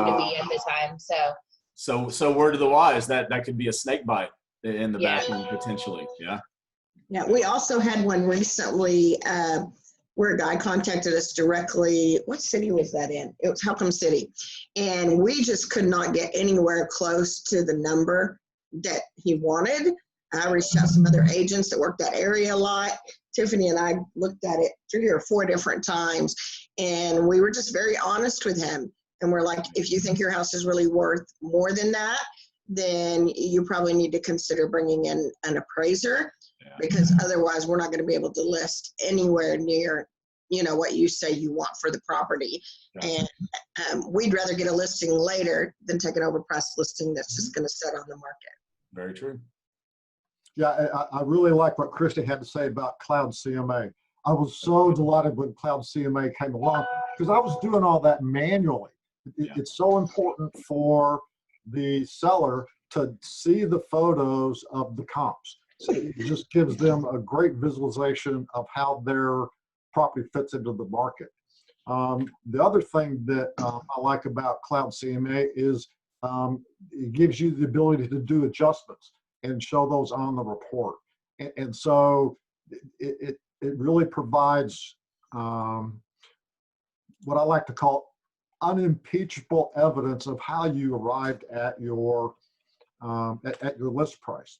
to be at the time. So word of the wise, that could be a snake bite in the Yeah. bathroom potentially. Yeah. Yeah, we also had one recently where a guy contacted us directly. What city was that in? It was Fathom City. And we just could not get anywhere close to the number that he wanted. I reached out to some other agents that worked that area a lot. Tiffany and I looked at it 3 or 4 different times, and we were just very honest with him. And we're like, if you think your house is really worth more than that, then you probably need to consider bringing in an appraiser, because otherwise we're not going to be able to list anywhere near, what you say you want for the property. Gotcha. And we'd rather get a listing later than take an overpriced listing that's just going to sit on the market. Very true. Yeah, I really like what Christy had to say about Cloud CMA. I was so delighted when Cloud CMA came along, because I was doing all that manually. It's so important for the seller to see the photos of the comps. So it just gives them a great visualization of how their property fits into the market. The other thing that I like about Cloud CMA is it gives you the ability to do adjustments and show those on the report. And so it really provides what I like to call unimpeachable evidence of how you arrived at your list price.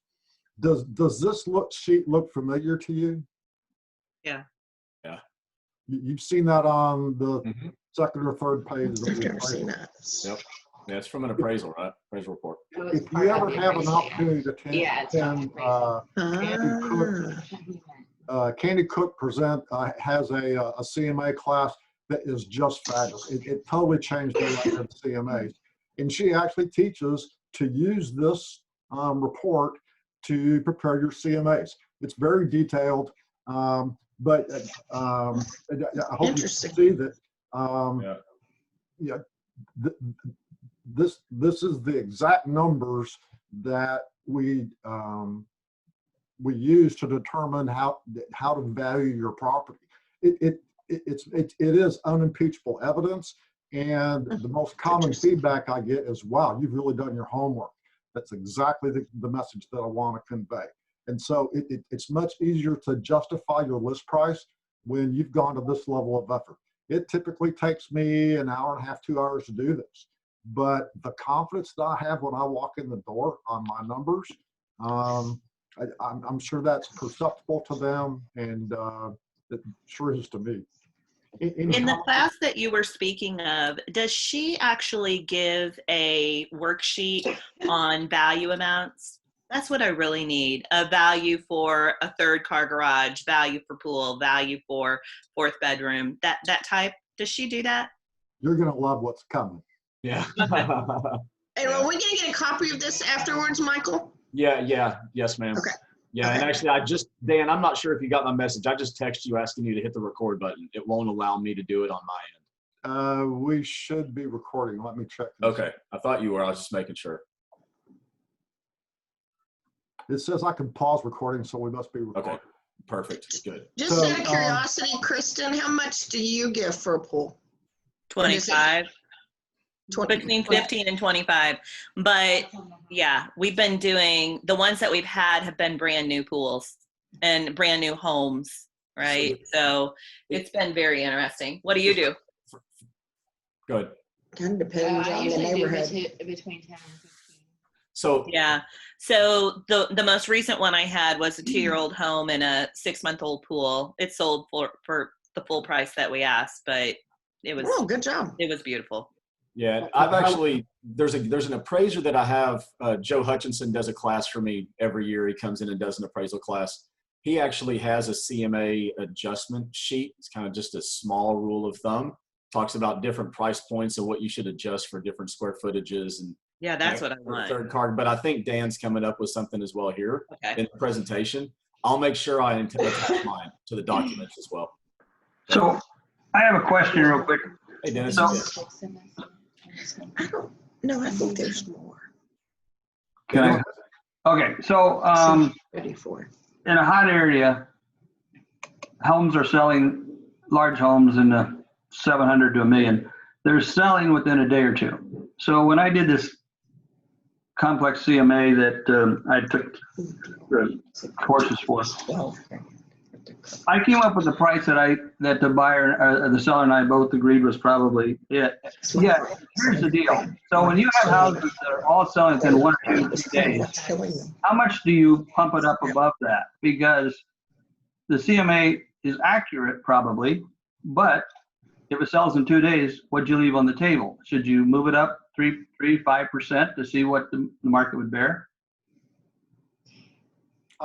Does this sheet look familiar to you? Yeah. Yeah. You've seen that on the second or third page. I've never seen that. Yep. Yeah, it's from an appraisal, right? Appraisal report. If you ever have an opportunity to attend Candy Cook present has a CMA class that is just fabulous. It totally changed the life of CMAs. And she actually teaches to use this report to prepare your CMAs. It's very detailed, but I hope you see that. This is the exact numbers that we use to determine how to value your property. It is unimpeachable evidence, and the most common feedback I get is, "Wow, you've really done your homework." That's exactly the message that I want to convey. And so it's much easier to justify your list price when you've gone to this level of effort. It typically takes me an hour and a half, 2 hours to do this. But the confidence that I have when I walk in the door on my numbers, I'm sure that's perceptible to them, and it sure is to me. In the class that you were speaking of, does she actually give a worksheet on value amounts? That's what I really need. A value for a 3rd-car garage, value for pool, value for 4th bedroom, that type. Does she do that? You're going to love what's coming. Yeah. And are we going to get a copy of this afterwards, Michael? Yeah. Yes, ma'am. Okay. Yeah, okay. And actually, Dan, I'm not sure if you got my message. I just texted you asking you to hit the record button. It won't allow me to do it on my end. We should be recording. Let me check. Okay. I thought you were. I was just making sure. It says I can pause recording, so we must be recording. Okay. Perfect. Good. Just out of curiosity, Kristen, how much do you give for a pool? 25. 20. Between 15 and 25. But yeah, we've been doing, the ones that we've had have been brand new pools and brand new homes, right? So it's been very interesting. What do you do? Good. Kind of depends on the neighborhood. Between 10 and 15. So yeah. So the most recent one I had was a 2-year-old home and a 6-month-old pool. It sold for the full price that we asked, but it was good job. It was beautiful. Yeah, I've actually, there's an appraiser that I have, Joe Hutchinson does a class for me every year. He comes in and does an appraisal class. He actually has a CMA adjustment sheet. It's kind of just a small rule of thumb. Talks about different price points and what you should adjust for different square footages. And yeah, that's what I want. 3rd card, but I think Dan's coming up with something as well here in the presentation. I'll make sure I attach mine to the documents as well. So I have a question real quick. Hey, Dennis. I don't know. I think there's more. Okay, so 34. in a hot area, homes are selling, large homes in the 700 to $1 million. They're selling within a day or two. So when I did this complex CMA that I took courses for, I came up with a price that the buyer, the seller and I both agreed was probably it. Yeah, here's the deal. So when you have houses that are all selling within 1 or 2 or 3 days, how much do you pump it up above that? Because the CMA is accurate probably, but if it sells in 2 days, what'd you leave on the table? Should you move it up 5% to see what the market would bear?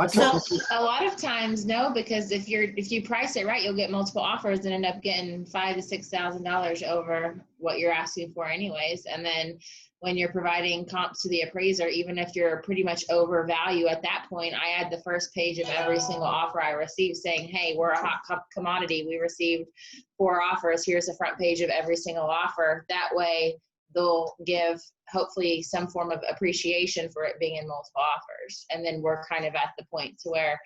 So a lot of times, no, because if you price it right, you'll get multiple offers and end up getting $5,000 to $6,000 over what you're asking for anyways. And then when you're providing comps to the appraiser, even if you're pretty much over value at that point, I add the first page of every single offer I receive saying, hey, we're a hot commodity. We received 4 offers. Here's the front page of every single offer. That way they'll give hopefully some form of appreciation for it being in multiple offers. And then we're kind of at the point to where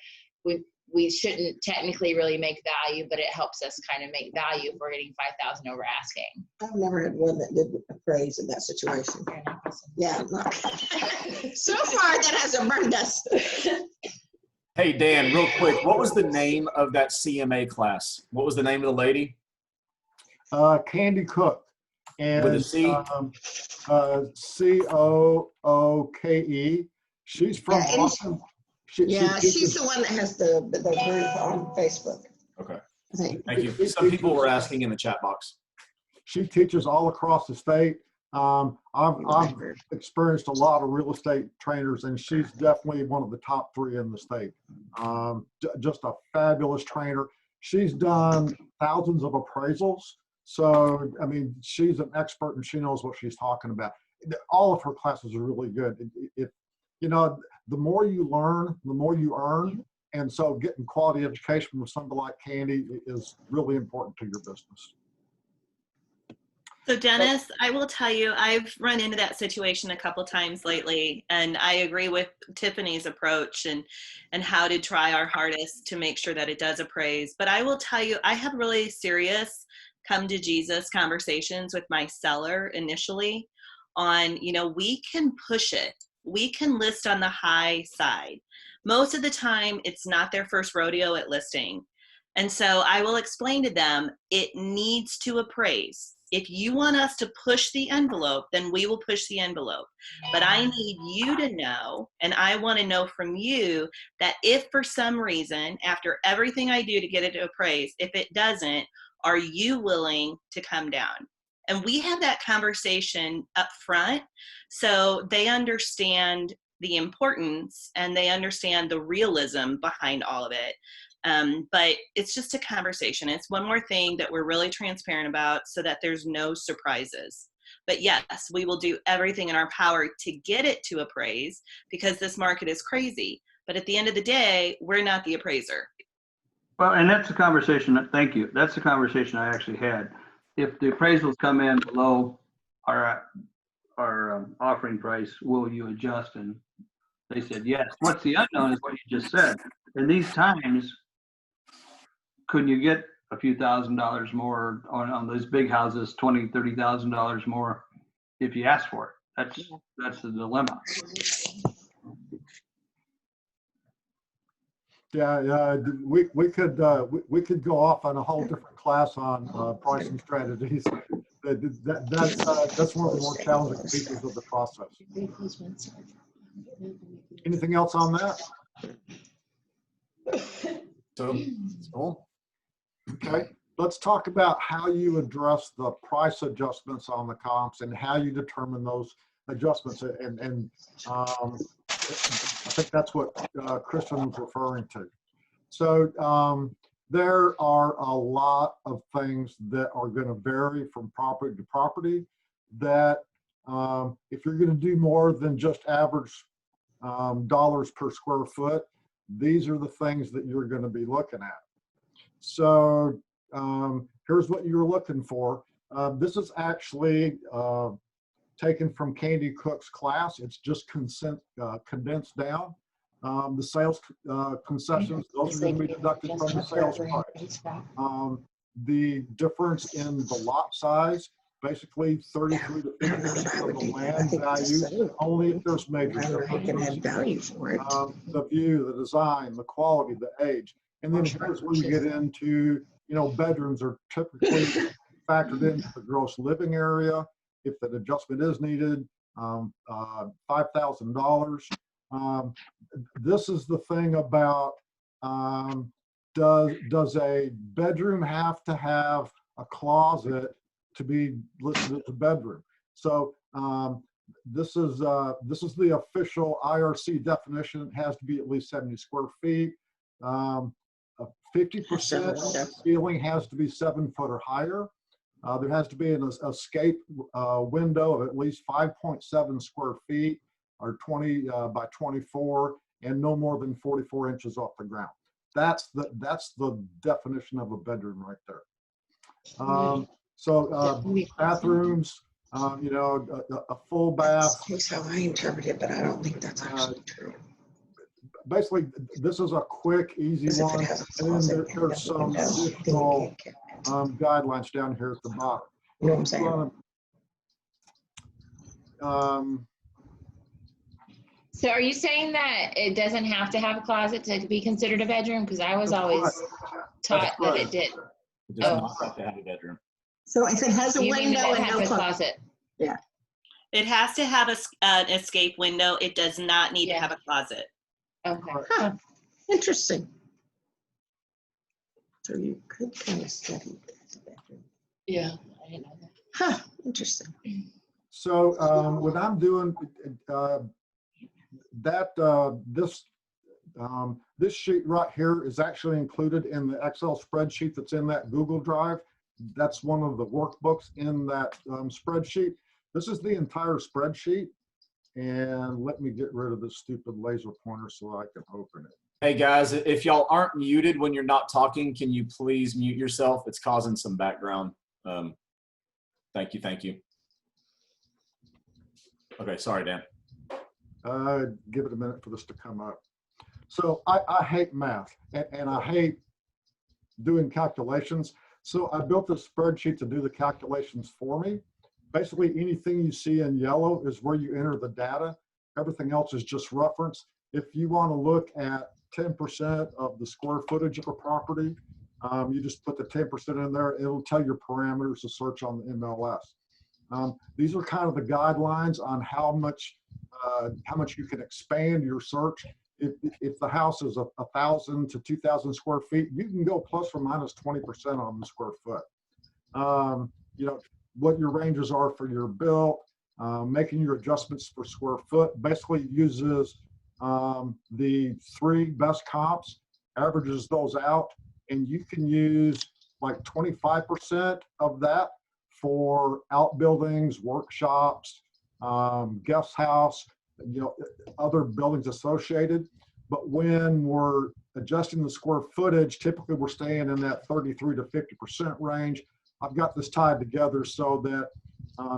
we shouldn't technically really make value, but it helps us kind of make value if we're getting 5,000 over asking. I've never had one that did appraise in that situation. Yeah, look. So far that hasn't burned us. Hey, Dan, real quick, what was the name of that CMA class? What was the name of the lady? Candy Cook. And With a C? Cooke. She's from Yeah, Boston. She's the one that has the group on Facebook. Okay. I think. Thank you. Some people were asking in the chat box. She teaches all across the state. I've experienced a lot of real estate trainers, and she's definitely one of the top 3 in the state. Just a fabulous trainer. She's done thousands of appraisals. So, I mean, she's an expert and she knows what she's talking about. All of her classes are really good. You know, the more you learn, the more you earn. And so getting quality education from somebody like Candy is really important to your business. So Dennis, I will tell you, I've run into that situation a couple times lately, and I agree with Tiffany's approach and how to try our hardest to make sure that it does appraise. But I will tell you, I had really serious come to Jesus conversations with my seller initially on, you know, we can push it. We can list on the high side. Most of the time, it's not their first rodeo at listing. And so I will explain to them, it needs to appraise. If you want us to push the envelope, then we will push the envelope. But I need you to know, and I want to know from you, that if for some reason, after everything I do to get it to appraise, if it doesn't, are you willing to come down? And we have that conversation up front so they understand the importance and they understand the realism behind all of it. But it's just a conversation. It's one more thing that we're really transparent about so that there's no surprises. But yes, we will do everything in our power to get it to appraise because this market is crazy. But at the end of the day, we're not the appraiser. Well, and that's a conversation, thank you. That's the conversation I actually had. If the appraisals come in below our offering price, will you adjust? And they said, yes. What's the unknown is what you just said. In these times, couldn't you get a few $1,000s more on those big houses, $20,000, $30,000 more if you ask for it? That's the dilemma. Yeah, we could go off on a whole different class on pricing strategies. That's one of the more challenging features of the process. Anything else on that? So, Okay, let's talk about how you address the price adjustments on the comps and how you determine those adjustments. And I think that's what Kristen was referring to. So there are a lot of things that are going to vary from property to property that if you're going to do more than just average dollars per square foot, these are the things that you're going to be looking at. So here's what you're looking for. This is actually taken from Candy Cook's class. It's just condensed down. The sales concessions, those are going to be deducted from the sales price. The difference in the lot size basically 33 to I don't know that I 50% of would the do that. I land think it's a value, selling only if there's point. major I don't know how I can differences. add value for it. The view, the design, the quality, the age. And then here's where you get into, bedrooms are typically factored into the gross living area. If an adjustment is needed, $5,000. This is the thing about, does a bedroom have to have a closet to be listed as a bedroom? So this is the official IRC definition. It has to be at least 70 square feet. 50% of the ceiling has to be 7 foot or higher. There has to be an escape window of at least 5.7 square feet or 20 by 24 and no more than 44 inches off the ground. That's the definition of a bedroom right there. Bathrooms, a full bath. That's how I interpret it, but I don't think that's actually true. Basically, this is a quick, easy one. And then there's some additional guidelines down here at the bottom. You know what I'm saying? So are you saying that it doesn't have to have a closet to be considered a bedroom? Because I was always taught that it did. It does not have to have a bedroom. So if it has a You mean window it and has no a closet. closet? It has to have an escape window. It does not need to have a closet. Okay. Huh. Interesting. So you could kind of study it as a bedroom. Yeah, I didn't know that. Huh, interesting. So when I'm doing this sheet right here is actually included in the Excel spreadsheet that's in that Google Drive. That's one of the workbooks in that spreadsheet. This is the entire spreadsheet. And let me get rid of this stupid laser pointer so I can open it. Hey guys, if y'all aren't muted when you're not talking, can you please mute yourself? It's causing some background. Thank you. Okay, sorry, Dan. Give it a minute for this to come up. So I hate math and I hate doing calculations. So I built this spreadsheet to do the calculations for me. Basically, anything you see in yellow is where you enter the data. Everything else is just reference. If you want to look at 10% of the square footage of a property, you just put the 10% in there. It'll tell your parameters to search on the MLS. These are kind of the guidelines on how much you can expand your search. If the house is 1,000 to 2,000 square feet, you can go plus or minus 20% on the square foot. What your ranges are for your bill, making your adjustments per square foot basically uses the 3 best comps, averages those out, and you can use like 25% of that for outbuildings, workshops, guest house, other buildings associated. But when we're adjusting the square footage, typically we're staying in that 33 to 50% range. I've got this tied together so that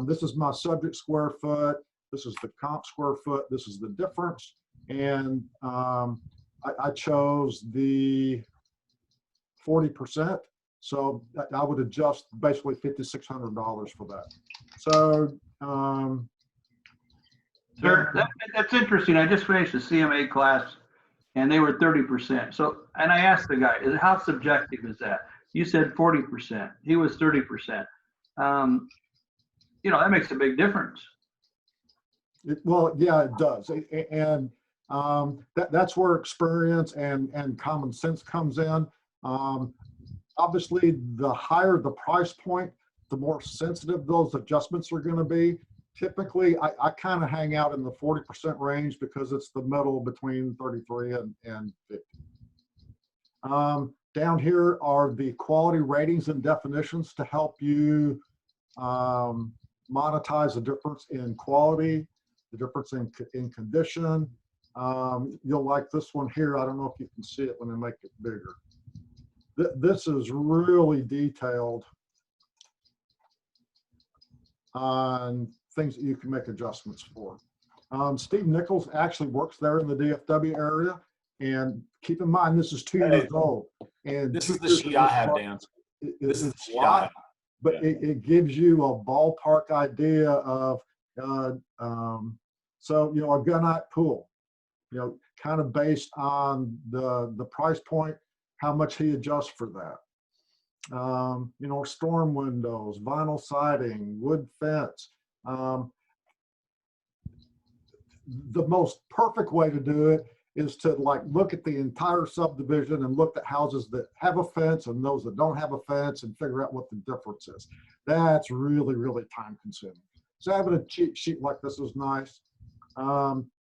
this is my subject square foot, this is the comp square foot, this is the difference. And I chose the 40%. So I would adjust basically $5,600 for that. So, Sir, that's interesting. I just finished a CMA class and they were 30%. So, and I asked the guy, how subjective is that? You said 40%. He was 30%. That makes a big difference. Well, yeah, it does. And that's where experience and common sense comes in. Obviously, the higher the price point, the more sensitive those adjustments are going to be. Typically, I kind of hang out in the 40% range because it's the middle between 33 and 50. Down here are the quality ratings and definitions to help you monetize the difference in quality, the difference in condition. You'll like this one here. I don't know if you can see it when I make it bigger. This is really detailed on things that you can make adjustments for. Steve Nichols actually works there in the DFW area. And keep in mind, this is 2 years old. And this is the sheet I have, Dan. This is the sheet I have. but it gives you a ballpark idea of, so, you know, a gunite pool, you know, kind of based on the price point, how much he adjusts for that. You know, storm windows, vinyl siding, wood fence. The most perfect way to do it is to like look at the entire subdivision and look at houses that have a fence and those that don't have a fence and figure out what the difference is. That's really, really time consuming. So having a cheat sheet like this is nice.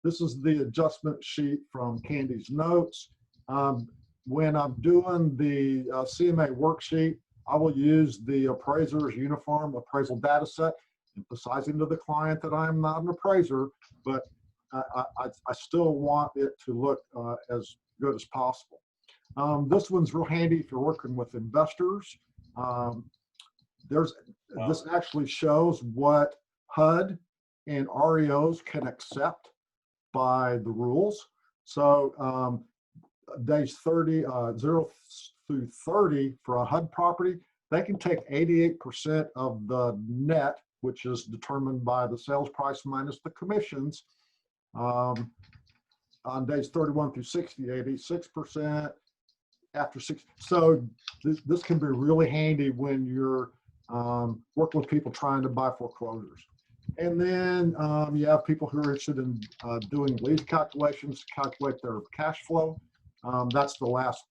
This is the adjustment sheet from Candy's notes. When I'm doing the CMA worksheet, I will use the appraiser's uniform appraisal data set, emphasizing to the client that I'm not an appraiser, but I still want it to look as good as possible. This one's real handy if you're working with investors. This actually shows what HUD and REOs can accept by the rules. So days 0 through 30 for a HUD property, they can take 88% of the net, which is determined by the sales price minus the commissions. On days 31 through 60, 86%. After 6, so this can be really handy when you're working with people trying to buy foreclosures. And then you have people who are interested in doing lease calculations to calculate their cash flow. That's the last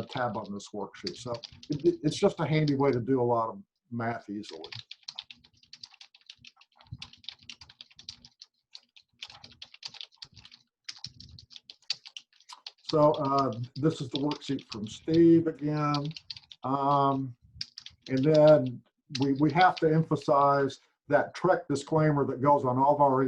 tab on this worksheet. So it's just a handy way to do a lot of math easily. So this is the worksheet from Steve again. And then we have to emphasize that TREC disclaimer that goes on all of our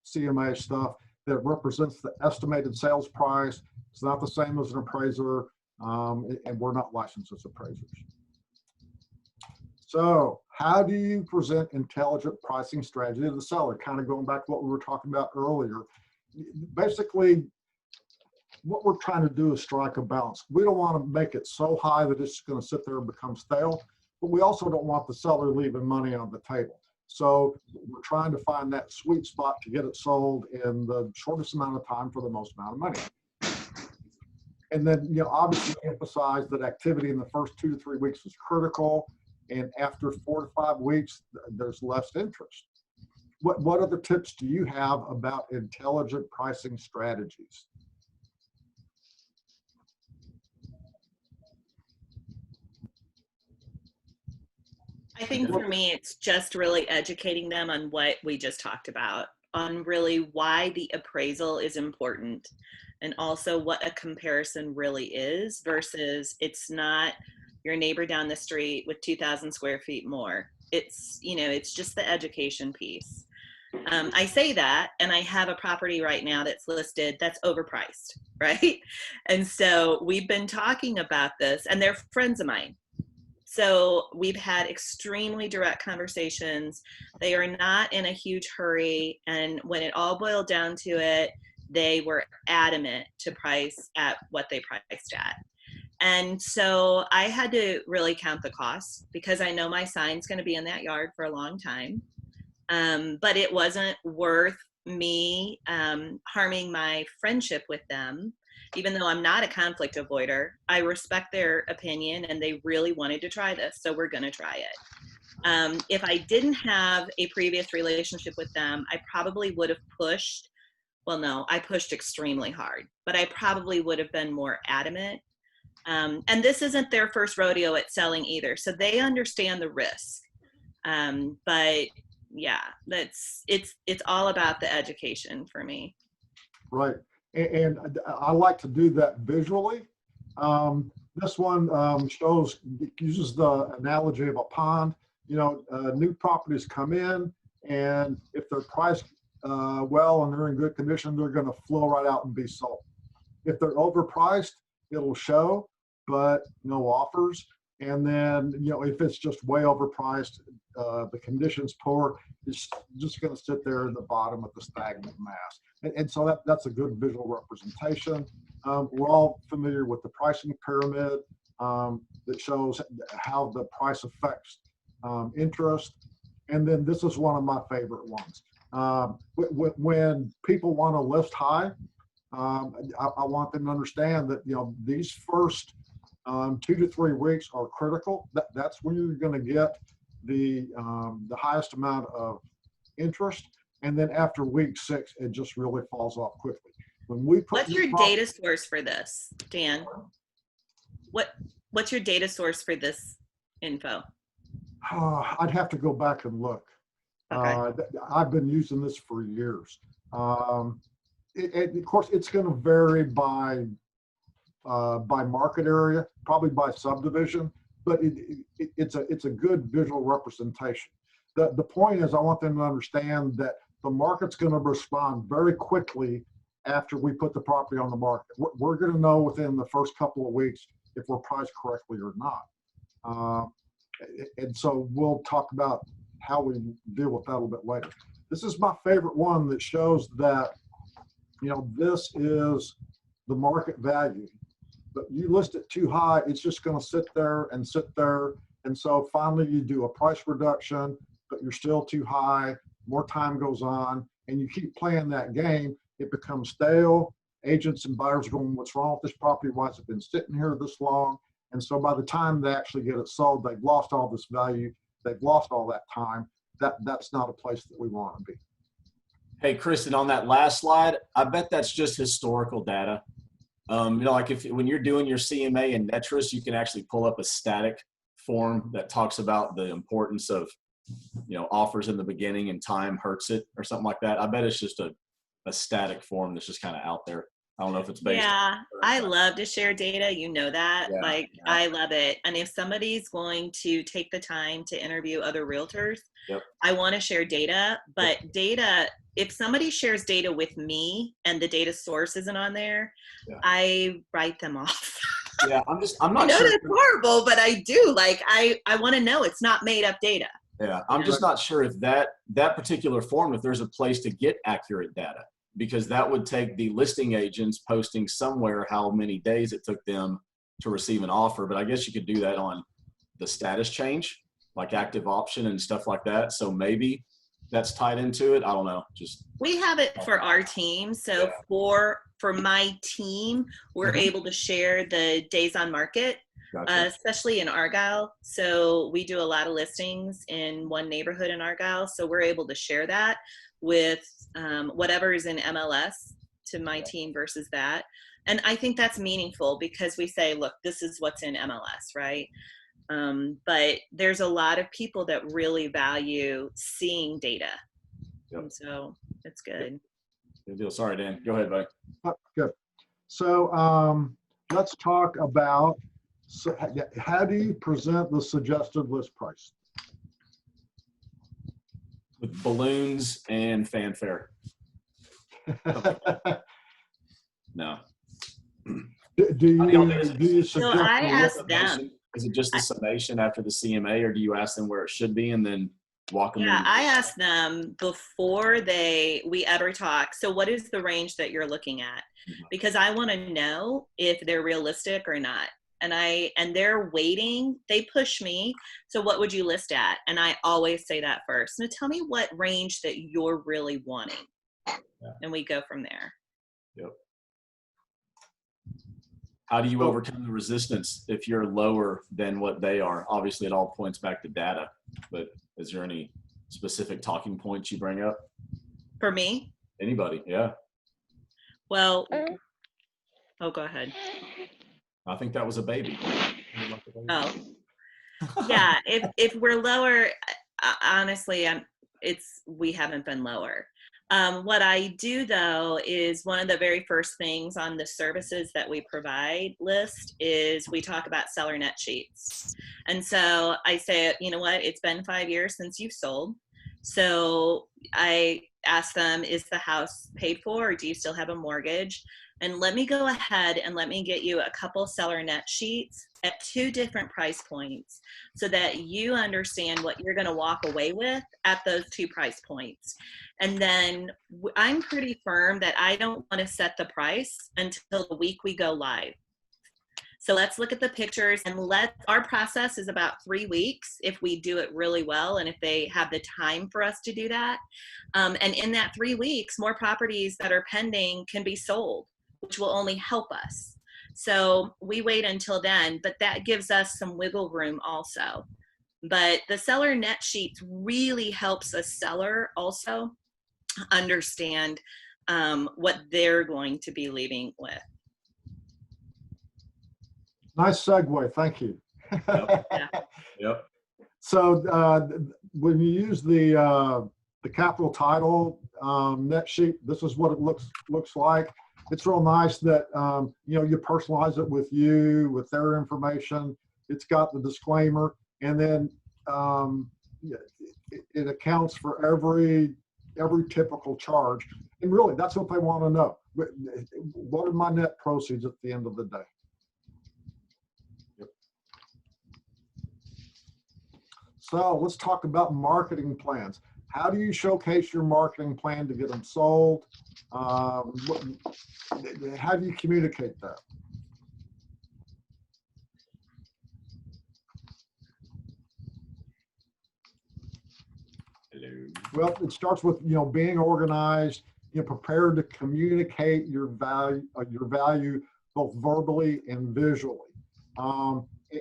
CMA stuff that represents the estimated sales price. It's not the same as an appraiser, and we're not licensed as appraisers. So how do you present intelligent pricing strategy to the seller? Kind of going back to what we were talking about earlier. Basically, what we're trying to do is strike a balance. We don't want to make it so high that it's going to sit there and become stale, but we also don't want the seller leaving money on the table. So we're trying to find that sweet spot to get it sold in the shortest amount of time for the most amount of money. And then, you know, obviously emphasize that activity in the first 2 to 3 weeks is critical. And after 4 to 5 weeks, there's less interest. What other tips do you have about intelligent pricing strategies? I think for me, it's just really educating them on what we just talked about, on really why the appraisal is important, and also what a comparison really is versus it's not your neighbor down the street with 2,000 square feet more. It's, you know, it's just the education piece. I say that, and I have a property right now that's listed that's overpriced, right? And so we've been talking about this, and they're friends of mine. So we've had extremely direct conversations. They are not in a huge hurry. And when it all boiled down to it, they were adamant to price at what they priced at. And so I had to really count the costs because I know my sign's going to be in that yard for a long time. But it wasn't worth me harming my friendship with them. Even though I'm not a conflict avoider, I respect their opinion and they really wanted to try this, so we're going to try it. If I didn't have a previous relationship with them, I probably would have pushed. Well, no, I pushed extremely hard, but I probably would have been more adamant. And this isn't their first rodeo at selling either, so they understand the risk. But yeah, it's all about the education for me. Right. And I like to do that visually. This one uses the analogy of a pond. You know, new properties come in, and if they're priced well and they're in good condition, they're going to flow right out and be sold. If they're overpriced, it'll show, but no offers. And then, you know, if it's just way overpriced, the condition's poor, it's just going to sit there in the bottom of the stagnant mass. And so that's a good visual representation. We're all familiar with the pricing pyramid that shows how the price affects interest. And then this is one of my favorite ones. When people want to list high, I want them to understand that, you know, these first 2 to 3 weeks are critical. That's when you're going to get the highest amount of interest. And then after week 6, it just really falls off quickly. When we put What's your data source for this, Dan? What's your data source for this info? I'd have to go back and look. Okay. I've been using this for years. Of course, it's going to vary by market area, probably by subdivision, but it's a good visual representation. The point is, I want them to understand that the market's going to respond very quickly after we put the property on the market. We're going to know within the first couple of weeks if we're priced correctly or not. And so we'll talk about how we deal with that a little bit later. This is my favorite one that shows that, you know, this is the market value, but you list it too high, it's just going to sit there and sit there. And so finally you do a price reduction, but you're still too high, more time goes on, and you keep playing that game. It becomes stale. Agents and buyers are going, what's wrong with this property? Why has it been sitting here this long? And so by the time they actually get it sold, they've lost all this value. They've lost all that time. That's not a place that we want to be. Hey, Kristen, on that last slide, I bet that's just historical data. You know, like when you're doing your CMA and Netris, you can actually pull up a static form that talks about the importance of, you know, offers in the beginning and time hurts it or something like that. I bet it's just a static form that's just kind of out there. I don't know if it's based. Yeah, I love to share data. You know that. Yeah, like, yeah. I love it. And if somebody's going to take the time to interview other realtors, Yep. I want to share data. But data, if somebody shares data with me and the data source isn't on there, Yeah. I write them off. Yeah, I'm not I know sure. that's horrible, but I do. Like, I want to know it's not made up data. Yeah, I'm just not sure if that particular form, if there's a place to get accurate data, because that would take the listing agents posting somewhere how many days it took them to receive an offer. But I guess you could do that on the status change, like active option and stuff like that. So maybe that's tied into it. I don't know. Just we have it for our team. So yeah. for my team, we're able to share the days on market. Gotcha. Especially in Argyle. So we do a lot of listings in one neighborhood in Argyle. So we're able to share that with whatever is in MLS to my team versus that. And I think that's meaningful because we say, look, this is what's in MLS, right? But there's a lot of people that really value seeing data. Yep. And so it's good. Good deal. Sorry, Dan. Go ahead, buddy. Good. So let's talk about, so how do you present the suggested list price? With balloons and fanfare. No. Do you suggest? So I ask them. Is it just a summation after the CMA, or do you ask them where it should be and then walk them? Yeah, I ask them before we ever talk. So what is the range that you're looking at? Because I want to know if they're realistic or not. And they're waiting, they push me. So what would you list at? And I always say that first. Now tell me what range that you're really wanting. Yeah. And we go from there. Yep. How do you overcome the resistance if you're lower than what they are? Obviously it all points back to data, but is there any specific talking points you bring up? For me? Anybody, yeah. Well, oh, go ahead. I think that was a baby. Oh, yeah. If we're lower, honestly, we haven't been lower. What I do though is one of the very first things on the services that we provide list is we talk about seller net sheets. And so I say, you know what, it's been 5 years since you've sold. So I ask them, is the house paid for, or do you still have a mortgage? And let me go ahead and let me get you a couple seller net sheets at 2 different price points so that you understand what you're going to walk away with at those 2 price points. And then I'm pretty firm that I don't want to set the price until the week we go live. So let's look at the pictures, and our process is about 3 weeks if we do it really well and if they have the time for us to do that. And in that 3 weeks, more properties that are pending can be sold, which will only help us. So we wait until then, but that gives us some wiggle room also. But the seller net sheets really helps a seller also understand what they're going to be leaving with. Nice segue, thank you. Yep. Yeah. Yep. So when you use the capital title net sheet, this is what it looks like. It's real nice that you personalize it with their information. It's got the disclaimer, and then it accounts for every typical charge. And really, that's what they want to know. What are my net proceeds at the end of the day? So let's talk about marketing plans. How do you showcase your marketing plan to get them sold? How do you communicate that? Hello. Well, it starts with being organized, prepared to communicate your value both verbally and visually.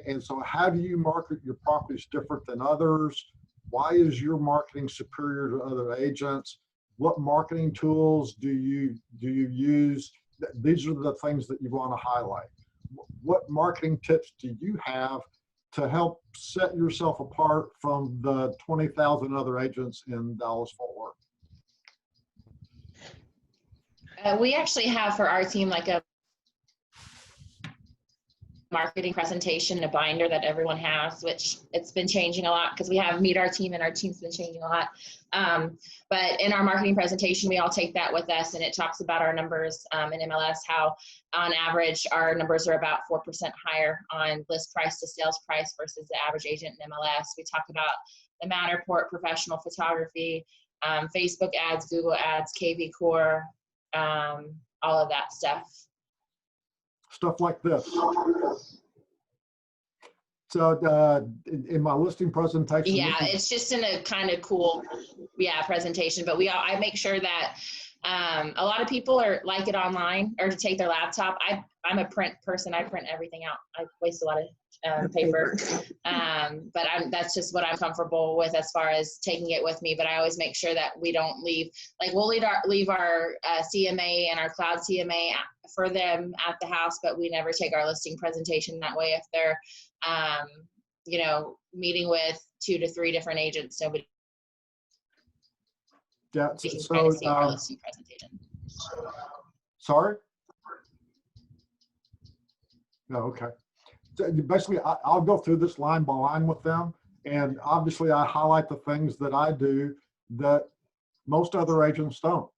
And so how do you market your properties different than others? Why is your marketing superior to other agents? What marketing tools do you use? These are the things that you want to highlight. What marketing tips do you have to help set yourself apart from the 20,000 other agents in Dallas-Fort Worth? We actually have for our team like a marketing presentation, a binder that everyone has, which it's been changing a lot because we have Meet Our Team and our team's been changing a lot. But in our marketing presentation, we all take that with us, and it talks about our numbers in MLS, how on average our numbers are about 4% higher on list price to sales price versus the average agent in MLS. We talk about the Matterport professional photography, Facebook ads, Google ads, KV Core, all of that stuff. Stuff like this. So in my listing presentation. Yeah, it's just in a kind of cool, presentation. But I make sure that a lot of people like it online or to take their laptop. I'm a print person. I print everything out. I waste a lot of paper. But that's just what I'm comfortable with as far as taking it with me. But I always make sure that we don't leave, we'll leave our CMA and our cloud CMA for them at the house, but we never take our listing presentation that way. If they're, meeting with 2 to 3 different agents, nobody Yeah, can kind of see our listing presentation. Sorry? No, okay. So basically, I'll go through this line by line with them, and obviously I highlight the things that I do that most other agents don't.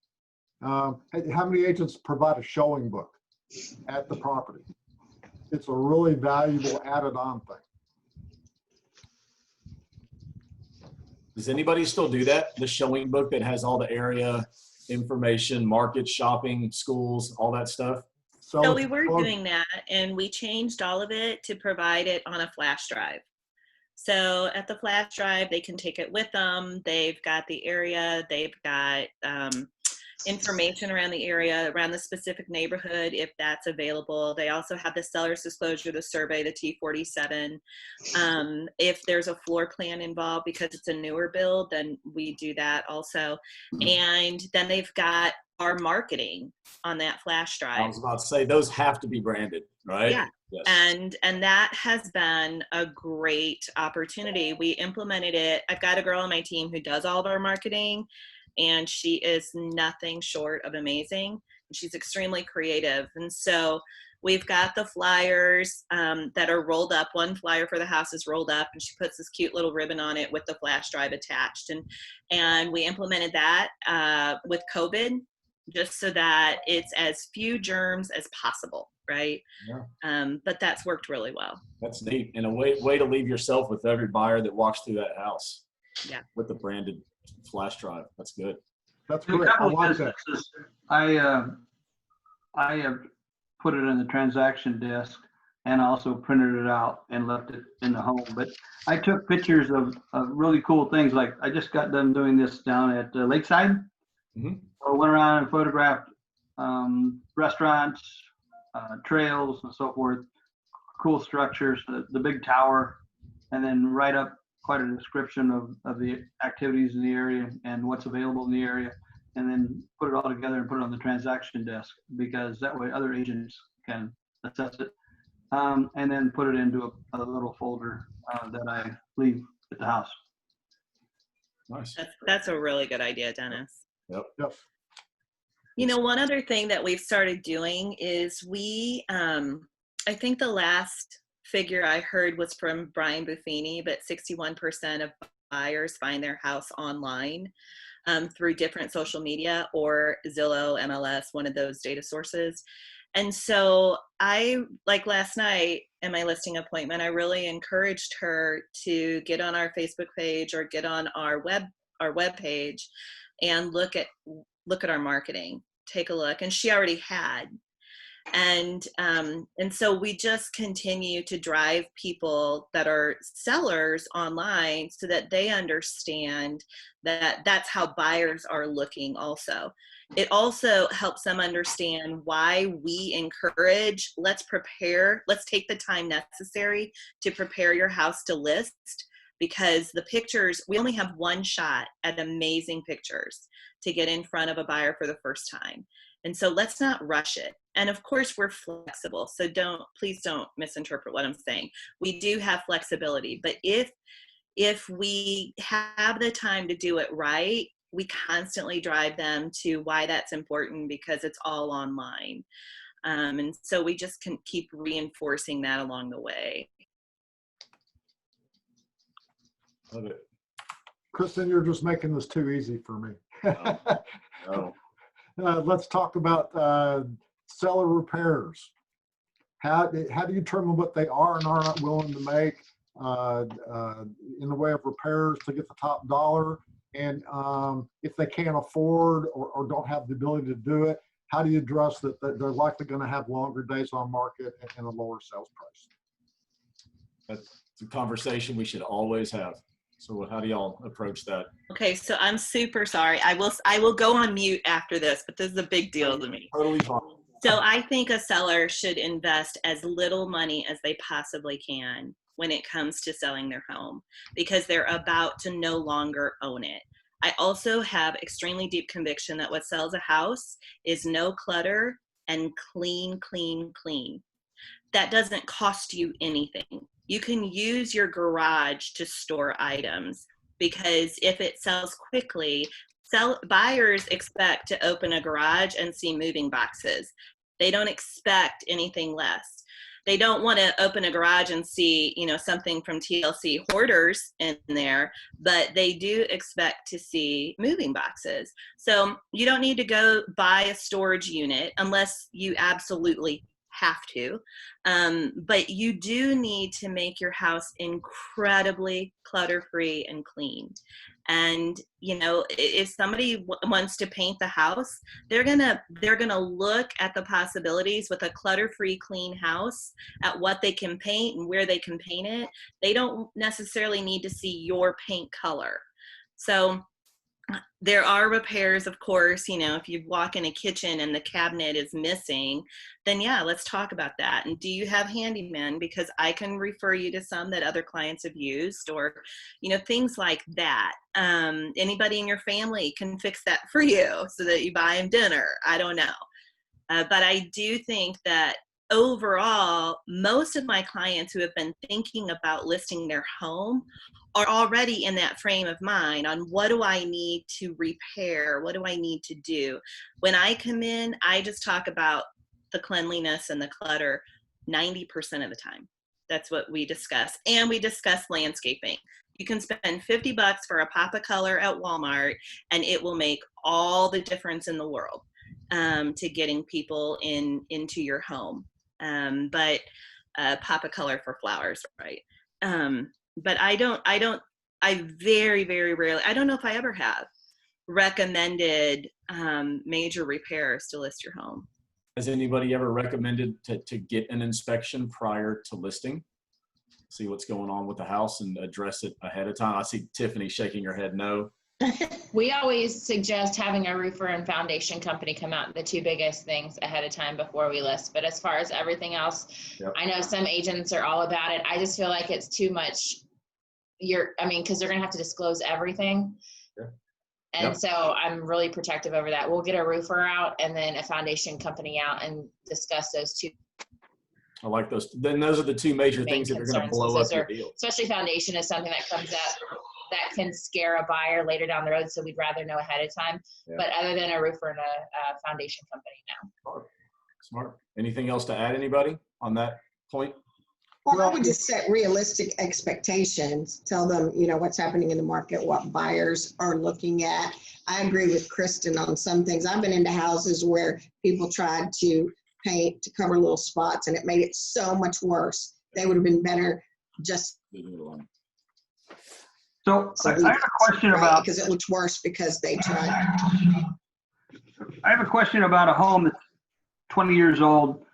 How many agents provide a showing book at the property? It's a really valuable added on thing. Does anybody still do that? The showing book that has all the area information, market, shopping, schools, all that stuff? So we were doing that, and we changed all of it to provide it on a flash drive. So at the flash drive, they can take it with them. They've got the area, they've got information around the area, around the specific neighborhood, if that's available. They also have the seller's disclosure, the survey, the T47. If there's a floor plan involved, because it's a newer build, then we do that also. And then they've got our marketing on that flash drive. I was about to say, those have to be branded, right? Yeah. Yes. And that has been a great opportunity. We implemented it. I've got a girl on my team who does all of our marketing, and she is nothing short of amazing. She's extremely creative. And so we've got the flyers that are rolled up. One flyer for the house is rolled up, and she puts this cute little ribbon on it with the flash drive attached. And we implemented that with COVID, just so that it's as few germs as possible, right? Yeah. But that's worked really well. That's neat. And a way to leave yourself with every buyer that walks through that house. Yeah. With the branded flash drive. That's good. That's In a great. I couple of like that. businesses, I have put it in the transaction desk and also printed it out and left it in the home. But I took pictures of really cool things. Like I just got done doing this down at Lakeside. Mhm. So I went around and photographed restaurants, trails, and so forth, cool structures, the big tower, and then write up quite a description of the activities in the area and what's available in the area, and then put it all together and put it on the transaction desk, because that way other agents can assess it, and then put it into a little folder that I leave at the house. Nice. That's a really good idea, Dennis. Yep. Yep. You know, one other thing that we've started doing is I think the last figure I heard was from Brian Buffini, but 61% of buyers find their house online through different social media or Zillow, MLS, one of those data sources. And so like last night in my listing appointment, I really encouraged her to get on our Facebook page or get on our web page and look at our marketing, take a look. And she already had. And so we just continue to drive people that are sellers online so that they understand that that's how buyers are looking also. It also helps them understand why we encourage, let's take the time necessary to prepare your house to list, because the pictures, we only have one shot at amazing pictures to get in front of a buyer for the first time. And so let's not rush it. And of course, we're flexible. So please don't misinterpret what I'm saying. We do have flexibility, but if we have the time to do it right, we constantly drive them to why that's important, because it's all online. And so we just can keep reinforcing that along the way. Love it. Kristen, you're just making this too easy for me. Oh. Let's talk about seller repairs. How do you determine what they are and are not willing to make in the way of repairs to get the top dollar? And if they can't afford or don't have the ability to do it, how do you address that they're likely going to have longer days on market and a lower sales price? That's a conversation we should always have. So how do y'all approach that? Okay, so I'm super sorry. I will go on mute after this, but this is a big deal to me. Totally fine. So I think a seller should invest as little money as they possibly can when it comes to selling their home, because they're about to no longer own it. I also have extremely deep conviction that what sells a house is no clutter and clean, clean, clean. That doesn't cost you anything. You can use your garage to store items, because if it sells quickly, buyers expect to open a garage and see moving boxes. They don't expect anything less. They don't want to open a garage and see, something from TLC Hoarders in there, but they do expect to see moving boxes. So you don't need to go buy a storage unit unless you absolutely have to. But you do need to make your house incredibly clutter-free and clean. And, if somebody wants to paint the house, they're gonna look at the possibilities with a clutter-free, clean house, at what they can paint and where they can paint it. They don't necessarily need to see your paint color. So there are repairs, of course. If you walk in a kitchen and the cabinet is missing, then yeah, let's talk about that. And do you have handymen? Because I can refer you to some that other clients have used, or, things like that. Anybody in your family can fix that for you so that you buy them dinner. I don't know. But I do think that overall, most of my clients who have been thinking about listing their home are already in that frame of mind on what do I need to repair? What do I need to do? When I come in, I just talk about the cleanliness and the clutter 90% of the time. That's what we discuss. And we discuss landscaping. You can spend $50 for a pop of color at Walmart, and it will make all the difference in the world to getting people into your home. But pop of color for flowers, right? But I very, very rarely, I don't know if I ever have recommended major repairs to list your home. Has anybody ever recommended to get an inspection prior to listing? See what's going on with the house and address it ahead of time? I see Tiffany shaking her head no. We always suggest having a roofer and foundation company come out, the two biggest things, ahead of time before we list. But as far as everything else, Yep. I know some agents are all about it. I just feel like it's too much. Because they're gonna have to disclose everything. Yeah. And Yep. so I'm really protective over that. We'll get a roofer out and then a foundation company out and discuss those two I like those. Then those are the two major main things that are going to concerns. blow Those up your are, deal. especially foundation is something that comes up that can scare a buyer later down the road. So we'd rather know ahead of time. Yeah. But other than a roofer and a foundation company now. Smart. Anything else to add, anybody, on that point? Well, I would just set realistic expectations, tell them, what's happening in the market, what buyers are looking at. I agree with Kristen on some things. I've been into houses where people tried to paint to cover little spots and it made it so much worse. They would have been better just. So I have a question about. Because it looks worse because they tried. I have a question about a home that's 20 years old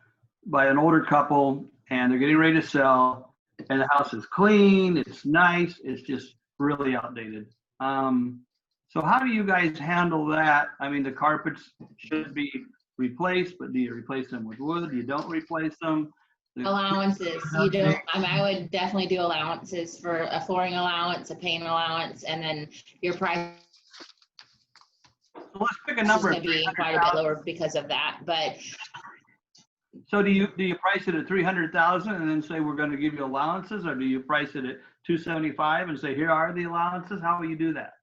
by an older couple, and they're getting ready to sell, and the house is clean, it's nice, it's just really outdated. So how do you guys handle that? I mean, the carpets should be replaced, but do you replace them with wood? You don't replace them? Allowances. You don't. I would definitely do allowances for a flooring allowance, a paint allowance, and then your price So let's pick a is number. going to be quite a bit lower because of that. But So do you price it at 300,000 and then say we're going to give you allowances, or do you price it at 275 and say here are the allowances? How will you do that?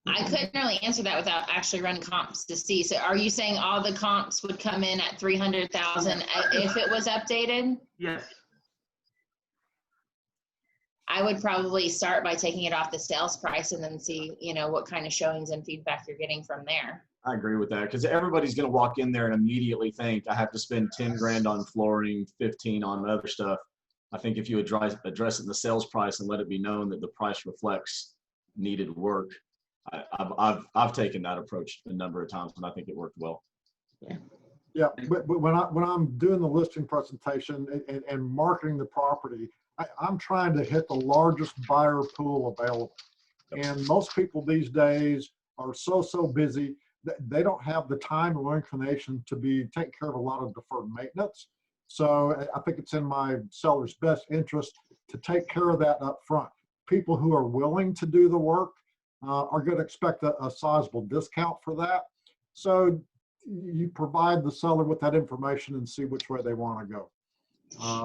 I couldn't really answer that without actually running comps to see. So are you saying all the comps would come in at 300,000 if it was updated? Yes. I would probably start by taking it off the sales price and then see, what kind of showings and feedback you're getting from there. I agree with that, because everybody's going to walk in there and immediately think I have to spend 10 grand on flooring, 15 on other stuff. I think if you address it in the sales price and let it be known that the price reflects needed work, I've taken that approach a number of times and I think it worked well. Yeah, but when I'm doing the listing presentation and marketing the property, I'm trying to hit the largest buyer pool available. And most people these days are so busy that they don't have the time or inclination to be taking care of a lot of deferred maintenance. So I think it's in my seller's best interest to take care of that up front. People who are willing to do the work are going to expect a sizable discount for that. So you provide the seller with that information and see which way they want to go.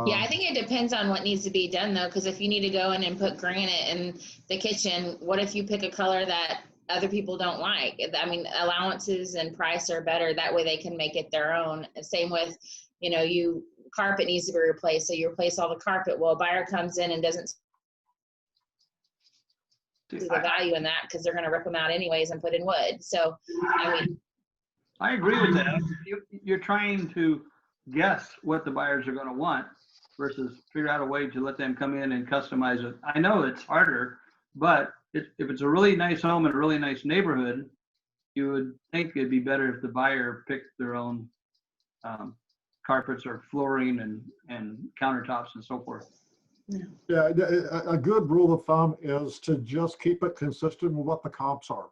Yeah, I think it depends on what needs to be done though, because if you need to go in and put granite in the kitchen, what if you pick a color that other people don't like? I mean, allowances and price are better. That way they can make it their own. Same with, carpet needs to be replaced. So you replace all the carpet. Well, a buyer comes in and doesn't see the value in that because they're going to rip them out anyways and put in wood. So, I agree with that. You're trying to guess what the buyers are going to want versus figure out a way to let them come in and customize it. I know it's harder, but if it's a really nice home in a really nice neighborhood, you would think it'd be better if the buyer picked their own carpets or flooring and countertops and so forth. Yeah, a good rule of thumb is to just keep it consistent with what the comps are.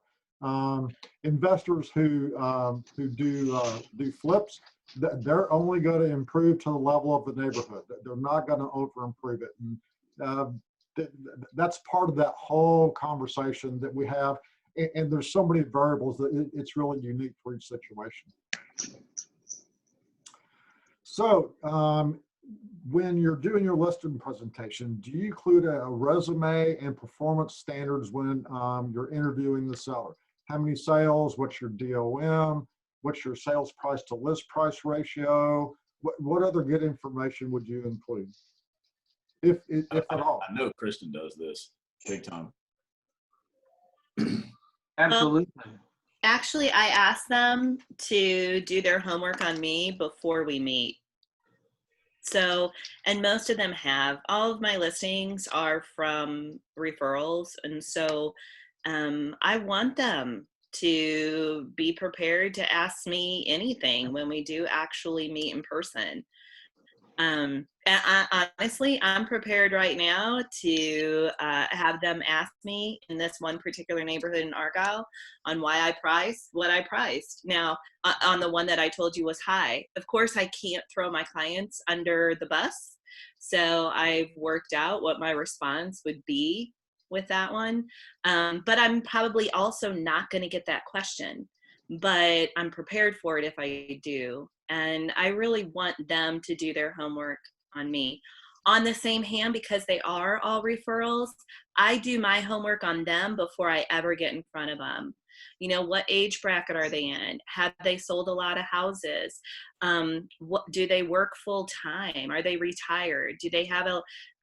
Investors who do flips, they're only going to improve to the level of the neighborhood. They're not going to over improve it. And that's part of that whole conversation that we have. And there's so many variables that it's really unique for each situation. So when you're doing your listing presentation, do you include a resume and performance standards when you're interviewing the seller? How many sales? What's your DOM? What's your sales price to list price ratio? What other good information would you include, if at all? I know Kristen does this big time. Absolutely. Actually, I ask them to do their homework on me before we meet. So, and most of them have. All of my listings are from referrals. And so I want them to be prepared to ask me anything when we do actually meet in person. And honestly, I'm prepared right now to have them ask me in this one particular neighborhood in Argyle on why I priced what I priced. Now, on the one that I told you was high, of course, I can't throw my clients under the bus. So I've worked out what my response would be with that one. But I'm probably also not going to get that question, but I'm prepared for it if I do. And I really want them to do their homework on me. On the same hand, because they are all referrals, I do my homework on them before I ever get in front of them. You know, what age bracket are they in? Have they sold a lot of houses? What do they work full time? Are they retired? Do they have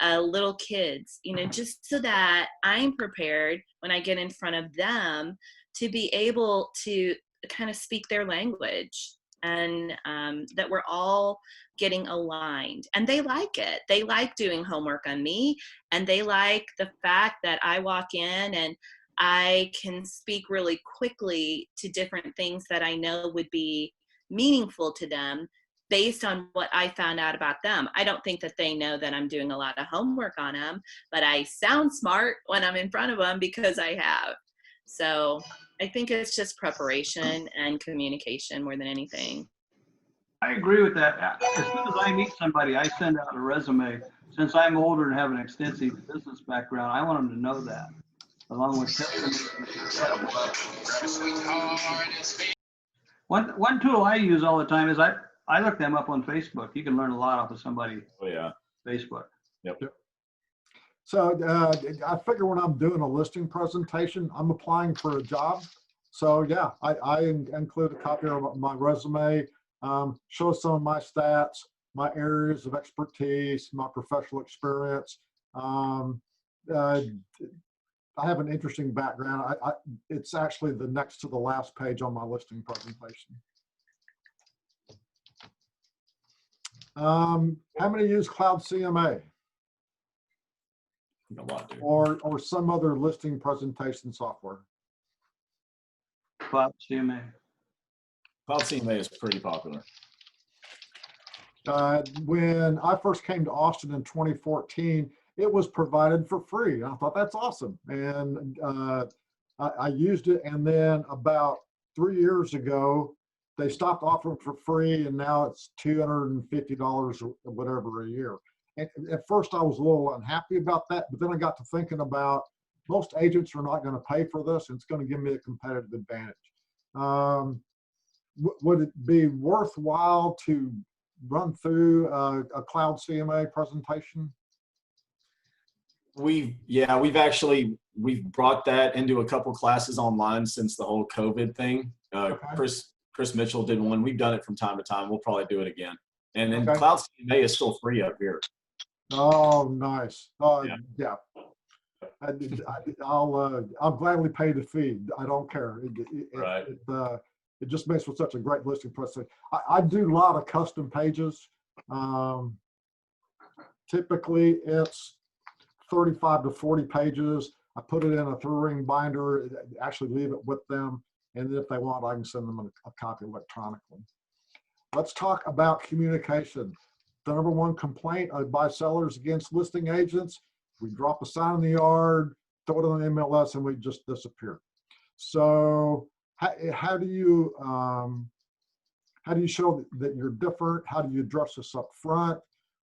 a little kids? You know, just so that I'm prepared when I get in front of them to be able to kind of speak their language, and that we're all getting aligned. And they like it. They like doing homework on me, and they like the fact that I walk in and I can speak really quickly to different things that I know would be meaningful to them based on what I found out about them. I don't think that they know that I'm doing a lot of homework on them, but I sound smart when I'm in front of them because I have. So I think it's just preparation and communication more than anything. I agree with that. As soon as I meet somebody, I send out a resume. Since I'm older and have an extensive business background, I want them to know that, along with testimony. One tool I use all the time is I look them up on Facebook. You can learn a lot off of somebody. Oh yeah. Facebook. Yep. So I figure when I'm doing a listing presentation, I'm applying for a job. So yeah, I include a copy of my resume, show some of my stats, my areas of expertise, my professional experience. I have an interesting background. It's actually the next to the last page on my listing presentation. How many use Cloud CMA? A lot, dude. Or some other listing presentation software? Cloud CMA. Cloud CMA is pretty popular. When I first came to Austin in 2014, it was provided for free. I thought that's awesome. And I used it. And then about 3 years ago, they stopped offering for free. And now it's $250 or whatever a year. And at first I was a little unhappy about that, but then I got to thinking about most agents are not going to pay for this, and it's going to give me a competitive advantage. Would it be worthwhile to run through a Cloud CMA presentation? We've brought that into a couple classes online since the whole COVID thing. Okay. Chris Mitchell did one. We've done it from time to time. We'll probably do it again. And then Okay. Cloud CMA is still free up here. Oh, nice. Yeah. I'll gladly pay the fee. I don't care. Right. It just makes for such a great listing presentation. I do a lot of custom pages. Typically, it's 35 to 40 pages. I put it in a 3-ring binder, actually leave it with them. And if they want, I can send them a copy electronically. Let's talk about communication. The number one complaint by sellers against listing agents: we drop a sign in the yard, throw it on the MLS, and we just disappear. So how do you show that you're different? How do you address this up front?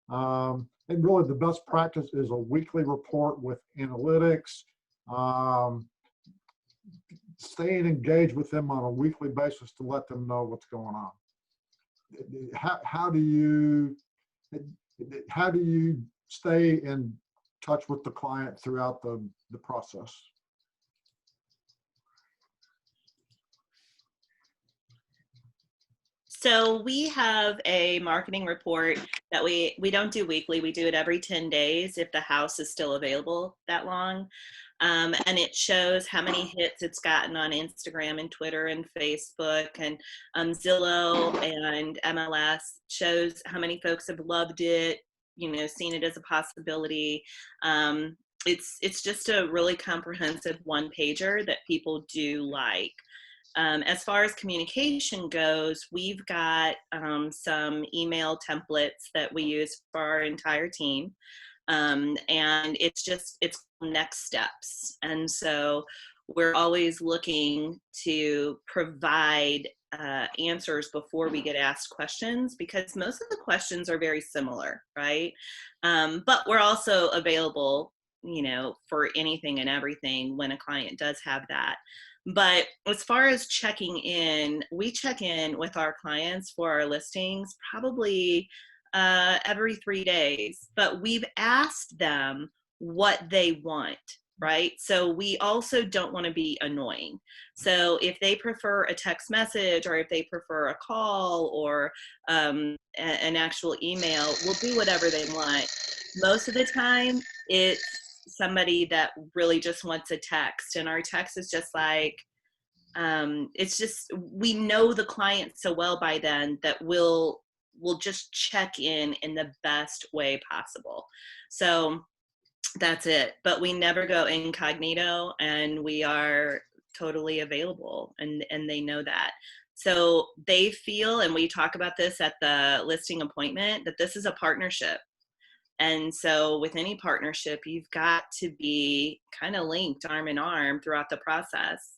And really the best practice is a weekly report with analytics, staying engaged with them on a weekly basis to let them know what's going on. How do you stay in touch with the client throughout the process? So we have a marketing report that we don't do weekly. We do it every 10 days if the house is still available that long. And it shows how many hits it's gotten on Instagram and Twitter and Facebook and Zillow and MLS. Shows how many folks have loved it, seen it as a possibility. It's just a really comprehensive one-pager that people do like. As far as communication goes, we've got some email templates that we use for our entire team. And it's next steps. And so we're always looking to provide answers before we get asked questions, because most of the questions are very similar, right? But we're also available, for anything and everything when a client does have that. But as far as checking in, we check in with our clients for our listings probably every 3 days, but we've asked them what they want, right? So we also don't want to be annoying. So if they prefer a text message, or if they prefer a call, or an actual email, we'll do whatever they want. Most of the time, it's somebody that really just wants a text, and our text is just like, we know the client so well by then that we'll just check in the best way possible. So that's it. But we never go incognito, and we are totally available, and they know that. So they feel, and we talk about this at the listing appointment, that this is a partnership. And so with any partnership, you've got to be kind of linked arm in arm throughout the process.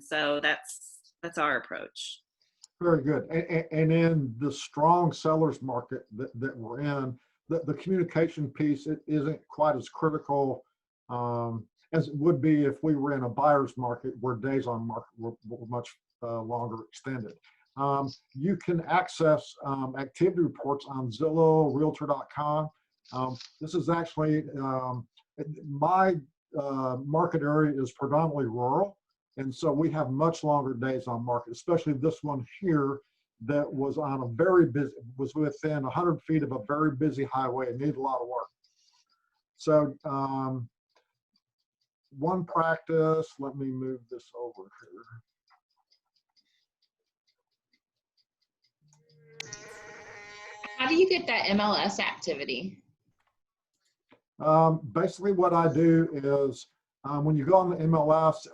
So that's our approach. Very good. And in the strong sellers market that we're in, the communication piece, it isn't quite as critical as it would be if we were in a buyer's market where days on market were much longer extended. You can access activity reports on Zillow, Realtor.com. This is actually, my market area is predominantly rural. And so we have much longer days on market, especially this one here that was on a very busy, was within 100 feet of a very busy highway and needed a lot of work. So one practice, let me move this over here. How do you get that MLS activity? Basically what I do is when you go on the MLS,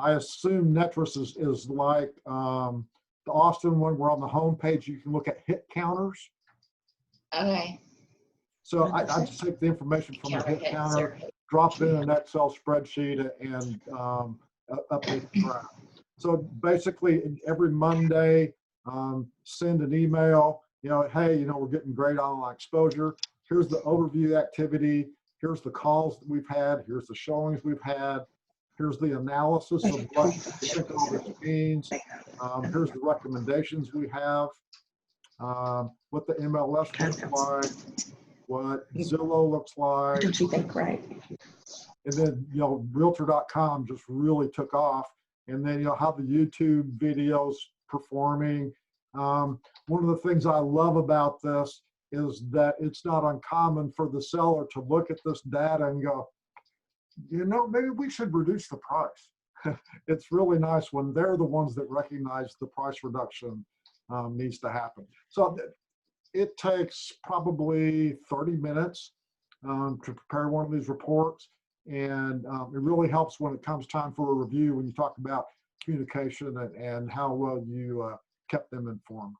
I assume Netris is like the Austin one, where on the home page you can look at hit counters. Okay. So I just take the information from the hit counter, drop it in an Excel spreadsheet, and update the graph. So basically every Monday, send an email, hey, we're getting great online exposure. Here's the overview activity. Here's the calls that we've had. Here's the showings we've had. Here's the analysis of what we think all this means. Here's the recommendations we have. What the MLS looks like. What Zillow looks like. Don't you think, right? And then, Realtor.com just really took off. And then, how the YouTube videos performing. One of the things I love about this is that it's not uncommon for the seller to look at this data and go, maybe we should reduce the price. It's really nice when they're the ones that recognize the price reduction needs to happen. So it takes probably 30 minutes to prepare one of these reports. And it really helps when it comes time for a review, when you talk about communication and how well you kept them informed.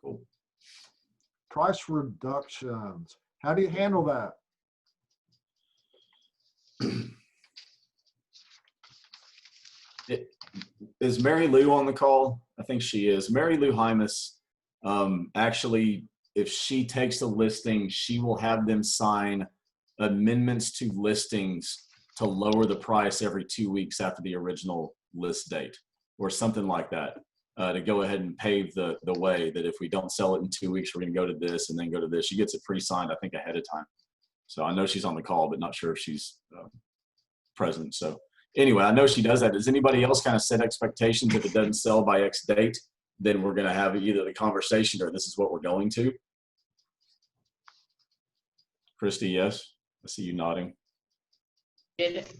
Cool. Price reductions. How do you handle that? Is Mary Lou on the call? I think she is. Mary Lou Hymas, actually, if she takes a listing, she will have them sign amendments to listings to lower the price every 2 weeks after the original list date, or something like that, to go ahead and pave the way that if we don't sell it in 2 weeks, we're going to go to this and then go to this. She gets it pre-signed, I think, ahead of time. So I know she's on the call, but not sure if she's present. So anyway, I know she does that. Does anybody else kind of set expectations? If it doesn't sell by X date, then we're going to have either the conversation or this is what we're going to. Christy, yes? I see you nodding.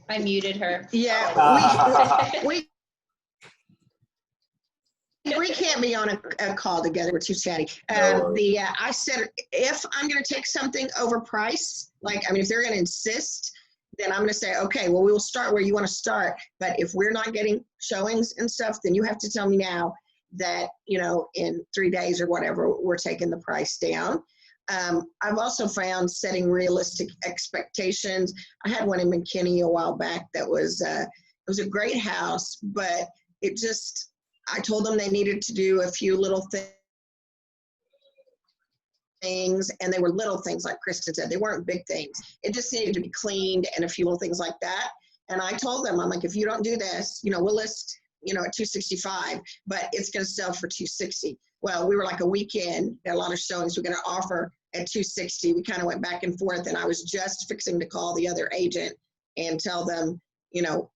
I muted her. Yeah, we can't be on a call together. We're too chatty. I said, if I'm going to take something over price, if they're going to insist, then I'm going to say, okay, well, we will start where you want to start. But if we're not getting showings and stuff, then you have to tell me now that, you know, in 3 days or whatever, we're taking the price down. I've also found setting realistic expectations. I had one in McKinney a while back that was, it was a great house, but it just, I told them they needed to do a few little things, and they were little things, like Kristen said. They weren't big things. It just needed to be cleaned and a few little things like that. And I told them, I'm like, if you don't do this, you know, we'll list, you know, at 265, but it's going to sell for 260. Well, we were like a weekend, had a lot of showings. We're going to offer at 260. We kind of went back and forth, and I was just fixing to call the other agent and tell them, you know,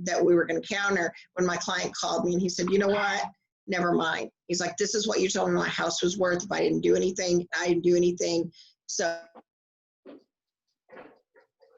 that we were going to counter, when my client called me and he said, you know what? Never mind. He's like, this is what you told me my house was worth if I didn't do anything. I didn't do anything. So, you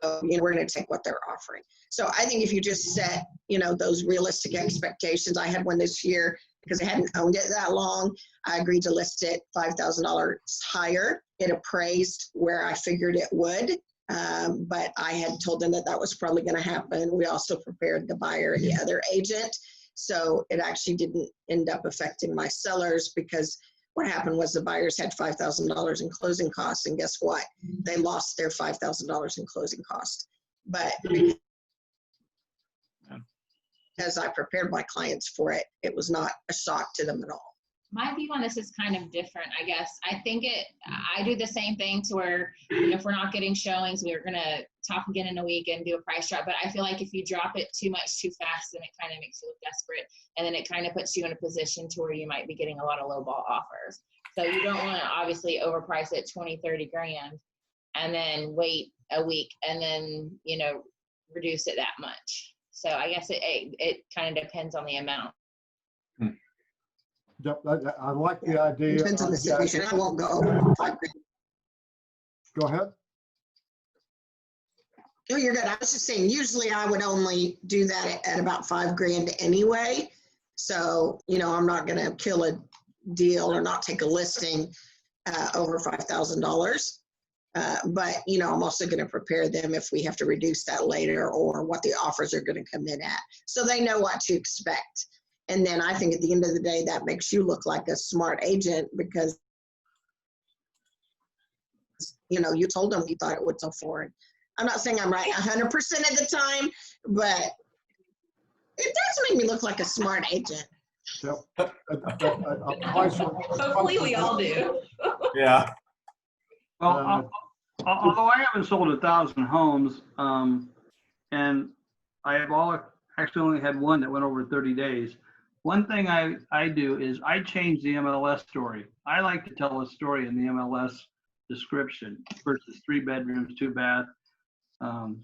know, we're going to take what they're offering. So I think if you just set, you know, those realistic expectations. I had one this year because I hadn't owned it that long. I agreed to list it $5,000 higher. It appraised where I figured it would. But I had told them that that was probably going to happen. We also prepared the buyer and the other agent. So it actually didn't end up affecting my sellers, because what happened was the buyers had $5,000 in closing costs, and guess what? They lost their $5,000 in closing costs. But as I prepared my clients for it, it was not a shock to them at all. My view on this is kind of different, I guess. I do the same thing to where, you know, if we're not getting showings, we're going to talk again in a week and do a price drop. But I feel like if you drop it too much too fast, then it kind of makes you look desperate. And then it kind of puts you in a position to where you might be getting a lot of lowball offers. So you don't want to obviously overprice it 20, 30 grand and then wait a week and then, you know, reduce it that much. So I guess it kind of depends on the amount. Yep, I like the idea. Depends on the situation. I won't go over 5 grand. Go ahead. No, you're good. I was just saying, usually I would only do that at about 5 grand anyway. So, you know, I'm not going to kill a deal or not take a listing over $5,000. But, you know, I'm also going to prepare them if we have to reduce that later, or what the offers are going to come in at, so they know what to expect. And then I think at the end of the day, that makes you look like a smart agent, because, you know, you told them you thought it would sell for. I'm not saying I'm right 100% of the time, but it does make me look like a smart agent. Yep. Hopefully we all do. Yeah. Well, although I haven't sold 1,000 homes, and I have actually only had one that went over 30 days. One thing I do is I change the MLS story. I like to tell a story in the MLS description versus 3 bedrooms, 2 bath,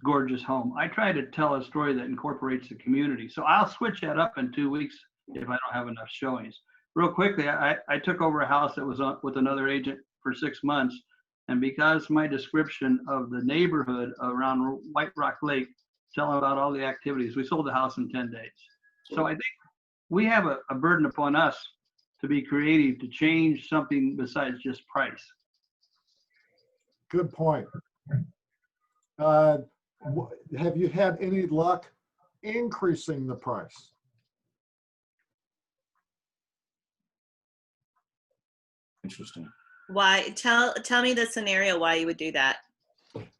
gorgeous home. I try to tell a story that incorporates the community. So I'll switch that up in 2 weeks if I don't have enough showings. Real quickly, I took over a house that was with another agent for 6 months. And because my description of the neighborhood around White Rock Lake, telling about all the activities, we sold the house in 10 days. So I think we have a burden upon us to be creative, to change something besides just price. Good point. Have you had any luck increasing the price? Interesting. Why? Tell me the scenario why you would do that.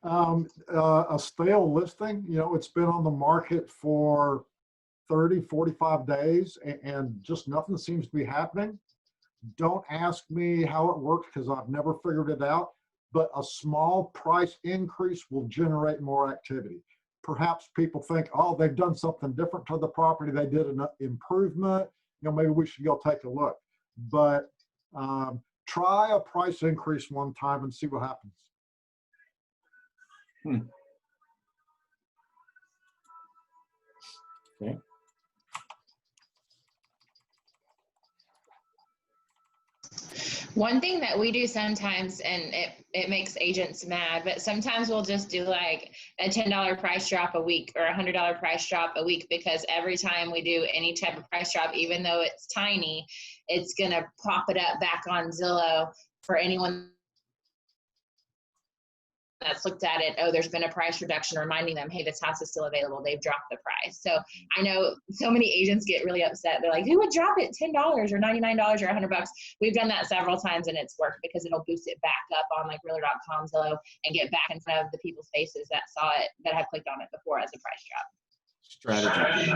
A stale listing, you know, it's been on the market for 30, 45 days and just nothing seems to be happening. Don't ask me how it works, because I've never figured it out, but a small price increase will generate more activity. Perhaps people think, oh, they've done something different to the property. They did an improvement. You know, maybe we should go take a look. But try a price increase one time and see what happens. Okay. One thing that we do sometimes, and it makes agents mad, but sometimes we'll just do like a $10 price drop a week or a $100 price drop a week, because every time we do any type of price drop, even though it's tiny, it's going to pop it up back on Zillow for anyone that's looked at it, oh, there's been a price reduction, reminding them, hey, this house is still available. They've dropped the price. So I know so many agents get really upset. They're like, who would drop it $10 or $99 or $100? We've done that several times and it's worked because it'll boost it back up on like realtor.com, Zillow, and get back in front of the people's faces that saw it, that have clicked on it before as a price drop. Strategy.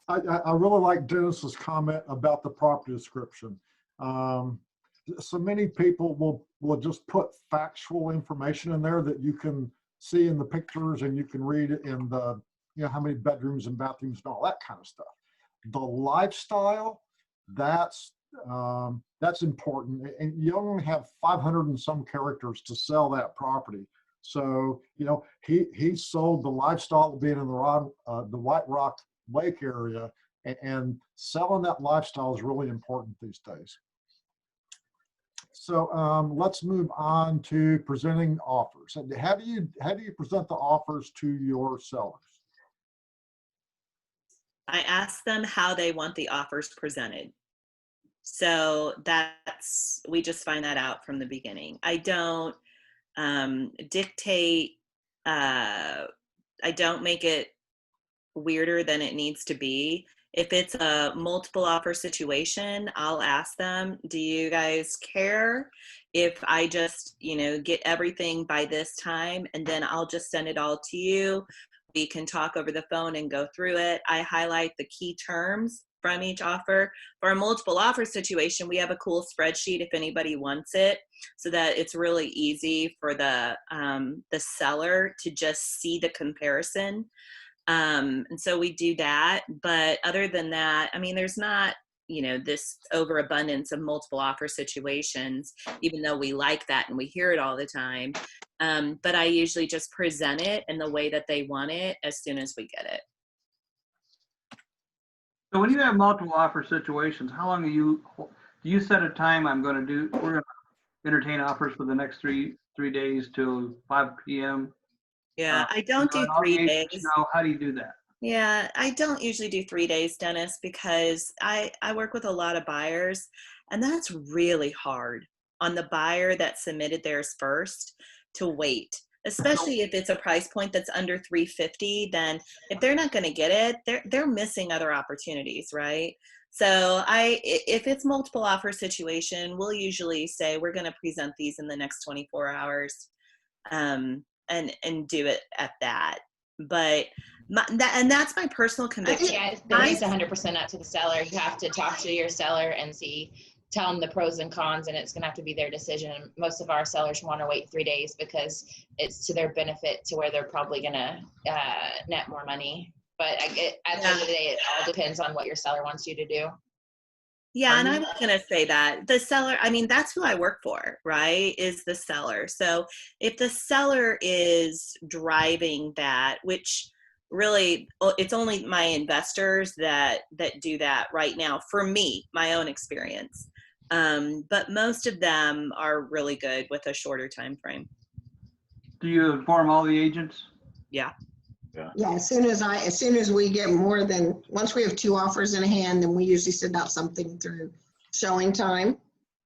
I really like Dennis's comment about the property description. So many people will just put factual information in there that you can see in the pictures and you can read in the, how many bedrooms and bathrooms and all that kind of stuff. The lifestyle, that's important. And you only have 500 and some characters to sell that property. So, he sold the lifestyle of being in the White Rock Lake area, and selling that lifestyle is really important these days. So let's move on to presenting offers. And how do you present the offers to your sellers? I ask them how they want the offers presented. So we just find that out from the beginning. I don't dictate, I don't make it weirder than it needs to be. If it's a multiple offer situation, I'll ask them, do you guys care if I just, get everything by this time and then I'll just send it all to you? We can talk over the phone and go through it. I highlight the key terms from each offer. For a multiple offer situation, we have a cool spreadsheet if anybody wants it, so that it's really easy for the seller to just see the comparison. And so we do that. But other than that, there's not, this overabundance of multiple offer situations, even though we like that and we hear it all the time. But I usually just present it in the way that they want it as soon as we get it. So when you have multiple offer situations, how long do you set a time? We're going to entertain offers for the next three days till 5 p.m. Yeah, I don't do 3 days. How do you do that? Yeah, I don't usually do 3 days, Dennis, because I work with a lot of buyers, and that's really hard on the buyer that submitted theirs first to wait, especially if it's a price point that's under $350. Then if they're not going to get it, they're missing other opportunities, right? So if it's multiple offer situation, we'll usually say we're going to present these in the next 24 hours. And do it at that. But that's my personal conviction. Yeah, it's 100% up to the seller. You have to talk to your seller and tell them the pros and cons, and it's going to have to be their decision. Most of our sellers want to wait 3 days because it's to their benefit, to where they're probably going to net more money. But at the end of the day, it all depends on what your seller wants you to do. Yeah, and I was going to say that the seller, that's who I work for, right, is the seller. So if the seller is driving that, which really, it's only my investors that do that right now, for me, my own experience. But most of them are really good with a shorter time frame. Do you inform all the agents? Yeah. Yeah, as soon as we get once we have 2 offers in hand, then we usually send out something through showing time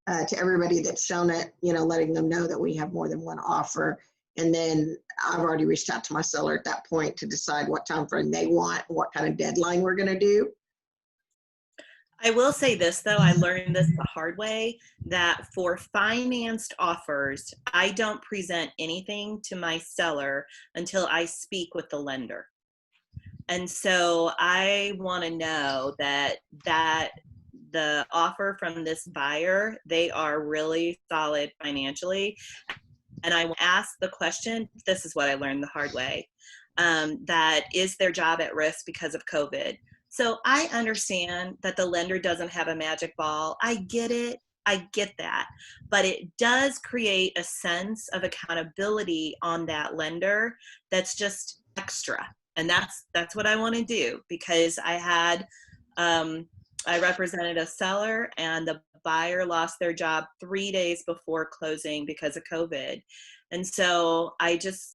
to everybody that's shown it, letting them know that we have more than one offer. And then I've already reached out to my seller at that point to decide what time frame they want, what kind of deadline we're going to do. I will say this, though, I learned this the hard way, that for financed offers, I don't present anything to my seller until I speak with the lender. And so I want to know that the offer from this buyer, they are really solid financially. And I will ask the question, this is what I learned the hard way, that is their job at risk because of COVID? So I understand that the lender doesn't have a magic ball. I get it. I get that. But it does create a sense of accountability on that lender that's just extra. And that's what I want to do, because I represented a seller and the buyer lost their job 3 days before closing because of COVID. And so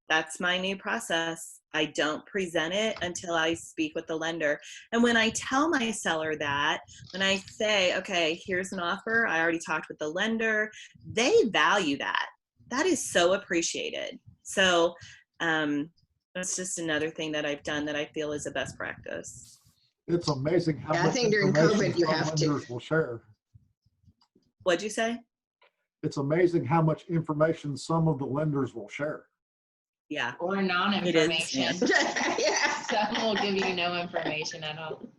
that's my new process. I don't present it until I speak with the lender. And when I tell my seller that, when I say, okay, here's an offer, I already talked with the lender, they value that. that is so appreciated. So that's just another thing that I've done that I feel is a best practice. It's amazing how Yeah, I much think during information COVID, you some have to. lenders will share. What'd you say? It's amazing how much information some of the lenders will share. Yeah. Or It non-information. is, Yeah. Some will give you no information at all.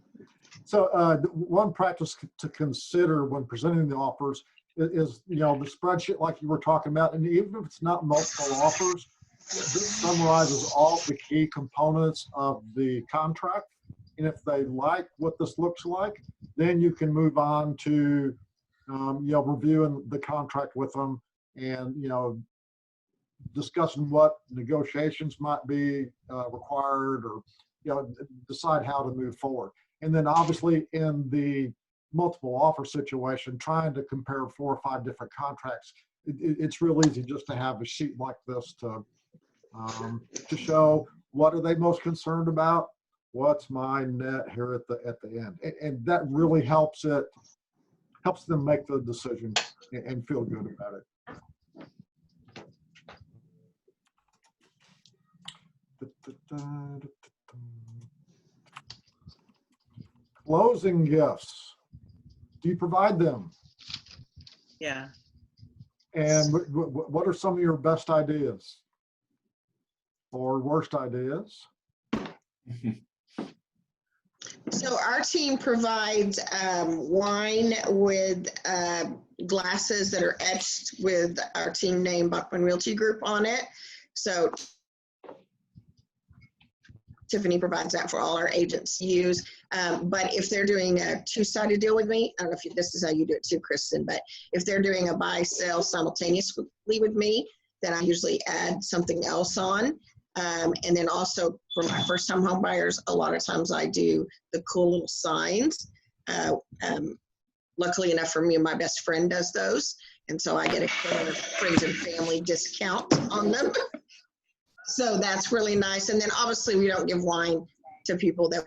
So one practice to consider when presenting the offers is, you know, the spreadsheet like you were talking about, and even if it's not multiple offers, this summarizes all the key components of the contract. And if they like what this looks like, then you can move on to, you know, reviewing the contract with them and, you know, discussing what negotiations might be required, or, you know, decide how to move forward. And then obviously in the multiple offer situation, trying to compare 4 or 5 different contracts, it's real easy just to have a sheet like this to show what are they most concerned about, what's my net here at the end, and that really helps them make the decision and feel good about it. Closing gifts. Do you provide them? yeah. And what are some of your best ideas or worst ideas? So our team provides wine with glasses that are etched with our team name, Buckman Realty Group, on it. So Tiffany provides that for all our agents to use. But if they're doing a two-sided deal with me, I don't know if this is how you do it too, Kristen, but if they're doing a buy-sell simultaneously with me, then I usually add something else on. And then also for my first-time home buyers, a lot of times I do the cool little signs. Luckily enough for me, my best friend does those. And so I get a friends and family discount on them. So that's really nice. And then obviously we don't give wine to people that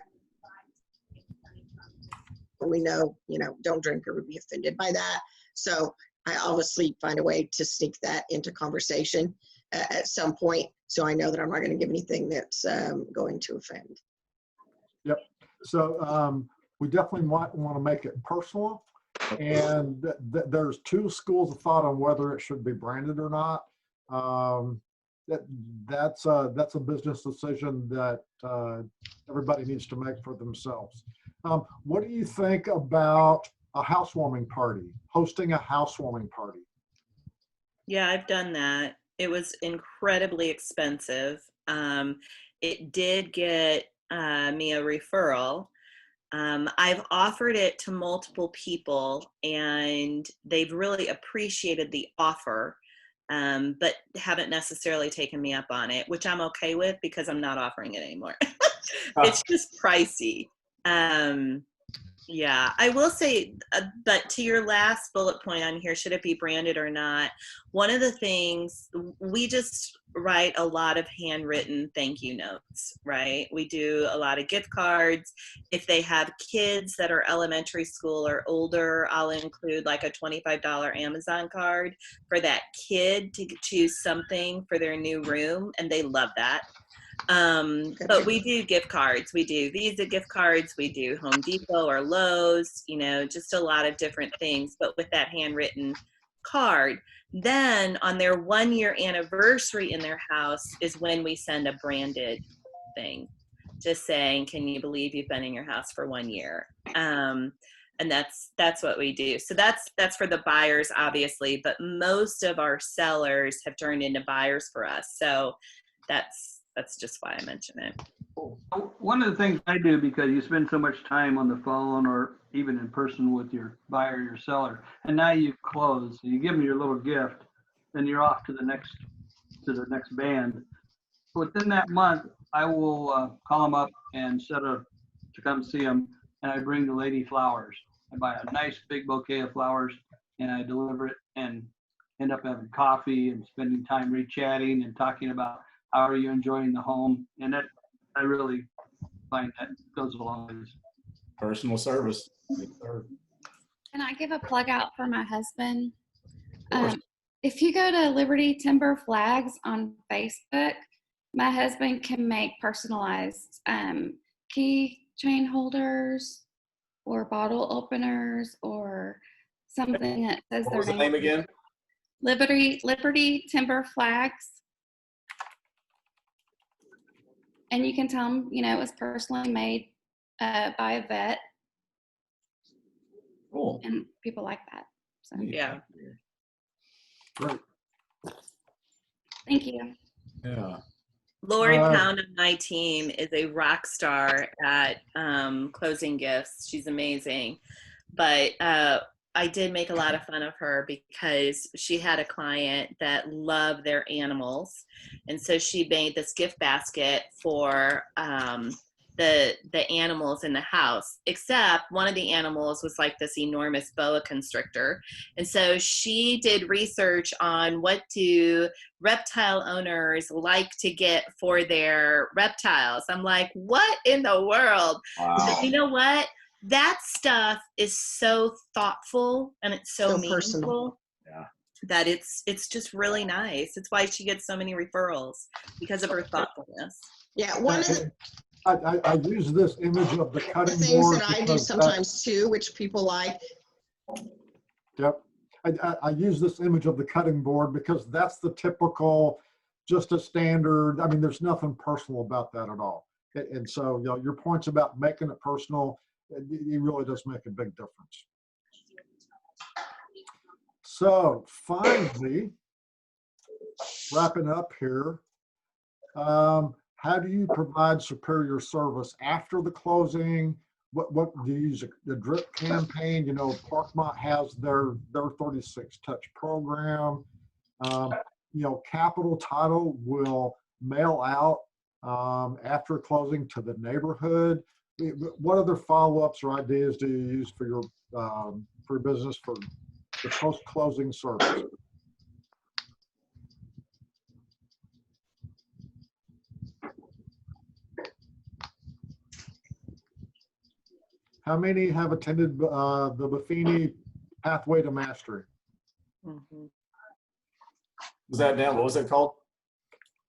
we know, don't drink or would be offended by that. So I obviously find a way to sneak that into conversation at some point. So I know that I'm not going to give anything that's going to offend. Yep. So we definitely want to make it personal. And there's 2 schools of thought on whether it should be branded or not. That's a business decision that everybody needs to make for themselves. What do you think about a housewarming party, hosting a housewarming party? Yeah, I've done that. It was incredibly expensive. It did get me a referral. I've offered it to multiple people and they've really appreciated the offer, but haven't necessarily taken me up on it, which I'm okay with because I'm not offering it anymore. It's just pricey. Yeah, I will say, but to your last bullet point on here, should it be branded or not? One of the things, we just write a lot of handwritten thank you notes, right? We do a lot of gift cards. If they have kids that are elementary school or older, I'll include like a $25 Amazon card for that kid to choose something for their new room, and they love that. But we do gift cards. We do Visa gift cards. We do Home Depot or Lowe's, just a lot of different things, but with that handwritten card. Then on their 1-year anniversary in their house is when we send a branded thing, just saying, can you believe you've been in your house for 1 year? And that's what we do. So that's for the buyers, obviously, but most of our sellers have turned into buyers for us. So that's just why I mention it. One of the things I do, because you spend so much time on the phone or even in person with your buyer, your seller, and now you close, you give them your little gift, then you're off to the next band. Within that month, I will call them up and set up to come see them, and I bring the lady flowers. I buy a nice big bouquet of flowers, and I deliver it, and end up having coffee and spending time re-chatting and talking about how are you enjoying the home, and that I really find that goes a long ways. Personal service. Can I give a plug out for my husband? Of course. If you go to Liberty Timber Flags on Facebook, my husband can make personalized key chain holders or bottle openers or something that says What their was the name again? Liberty Timber Flags. And you can tell them, you know, it was personally made by a vet. Cool. And people like that. So Yeah. Great. thank you. Yeah. Lori Pound on my team is a rock star at closing gifts. She's amazing. But I did make a lot of fun of her because she had a client that loved their animals. And so she made this gift basket for the animals in the house, except one of the animals was like this enormous boa constrictor. And so she did research on what do reptile owners like to get for their reptiles. I'm like, what in the world? Wow. So you know what? That stuff is so thoughtful and it's so meaningful. Personal. Yeah. That it's just really nice. It's why she gets so many referrals, because of her thoughtfulness. Yeah, one of the I use this image of the cutting things board. that I do because sometimes too, which people like. Yep. I use this image of the cutting board because that's the typical, just a standard. I mean, there's nothing personal about that at all. And so, you know, your points about making it personal, it really does make a big difference. So finally, wrapping up here, how do you provide superior service after the closing? What do you use the drip campaign? You know, Parkmont has their 36 touch program. You know, Capital Title will mail out after closing to the neighborhood. What other follow-ups or ideas do you use for your business for the post-closing service? How many have attended the Buffini Pathway to Mastery? Mm-hmm. Was that down? What was it called?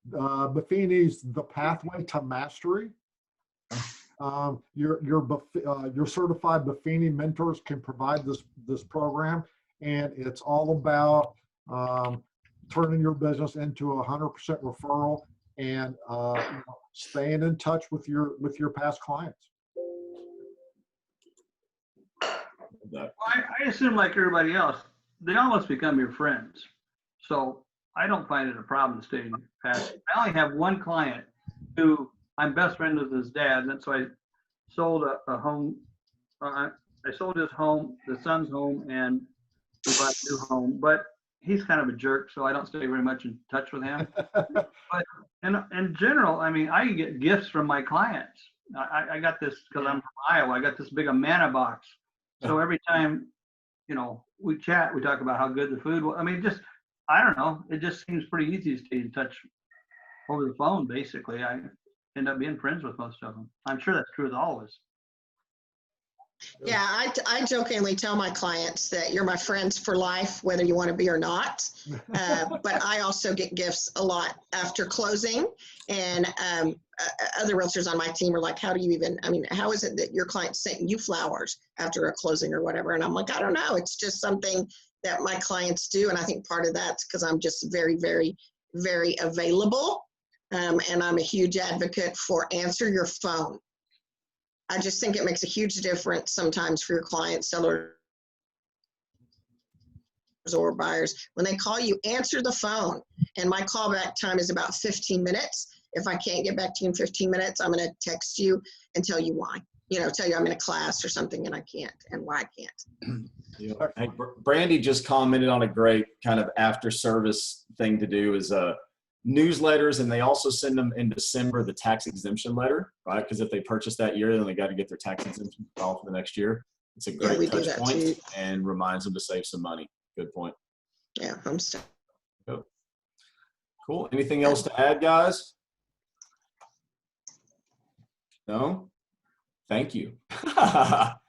Buffini's The Pathway to Mastery. Your certified Buffini mentors can provide this program, and it's all about turning your business into 100% referral and staying in touch with your past clients. I assume, like everybody else, they almost become your friends. So I don't find it a problem staying past. I only have one client who I'm best friend with his dad, and so I sold a home. I sold his home, the son's home, and we bought a new home. But he's kind of a jerk, so I don't stay very much in touch with him. But in general, I mean, I get gifts from my clients. I got this because I'm from Iowa. I got this big Amana box. So every time, you know, we chat, we talk about how good the food was. I mean, just, I don't know. It just seems pretty easy to stay in touch over the phone, basically. I end up being friends with most of them. I'm sure that's true with all of us. Yeah, I jokingly tell my clients that you're my friends for life, whether you want to be or not. But I also get gifts a lot after closing. And other realtors on my team are like, how do you even, I mean, how is it that your client sent you flowers after a closing or whatever? And I'm like, I don't know. It's just something that my clients do. And I think part of that's because I'm just very, very, very available. And I'm a huge advocate for answer your phone. I just think it makes a huge difference sometimes for your clients, sellers, or buyers. When they call you, answer the phone. And my callback time is about 15 minutes. If I can't get back to you in 15 minutes, I'm going to text you and tell you why. You know, tell you I'm in a class or something and I can't, and why I can't. Yeah. Hey, Brandy just commented on a great kind of after service thing to do is newsletters, and they also send them in December, the tax exemption letter, right? Because if they purchase that year, then they got to get their tax exemption filed for the next year. It's a great touch point and reminds them to save some money. Good point. Yeah, I'm stuck. Cool. Anything else to add, guys? No? Thank you.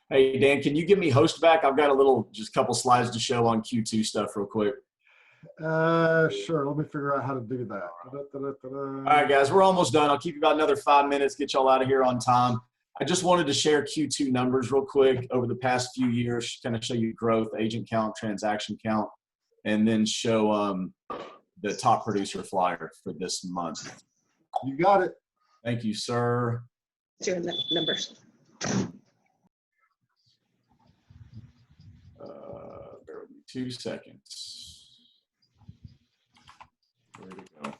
Hey, Dan, can you give me host back? I've got just a couple slides to show on Q2 stuff real quick. Sure. Let me figure out how to do that. All right, guys, we're almost done. I'll keep you about another 5 minutes, get y'all out of here on time. I just wanted to share Q2 numbers real quick over the past few years, kind of show you growth, agent count, transaction count, and then show the top producer flyer for this month. You got it. Thank you, sir. Your numbers. Bear with me 2 seconds. Where to go?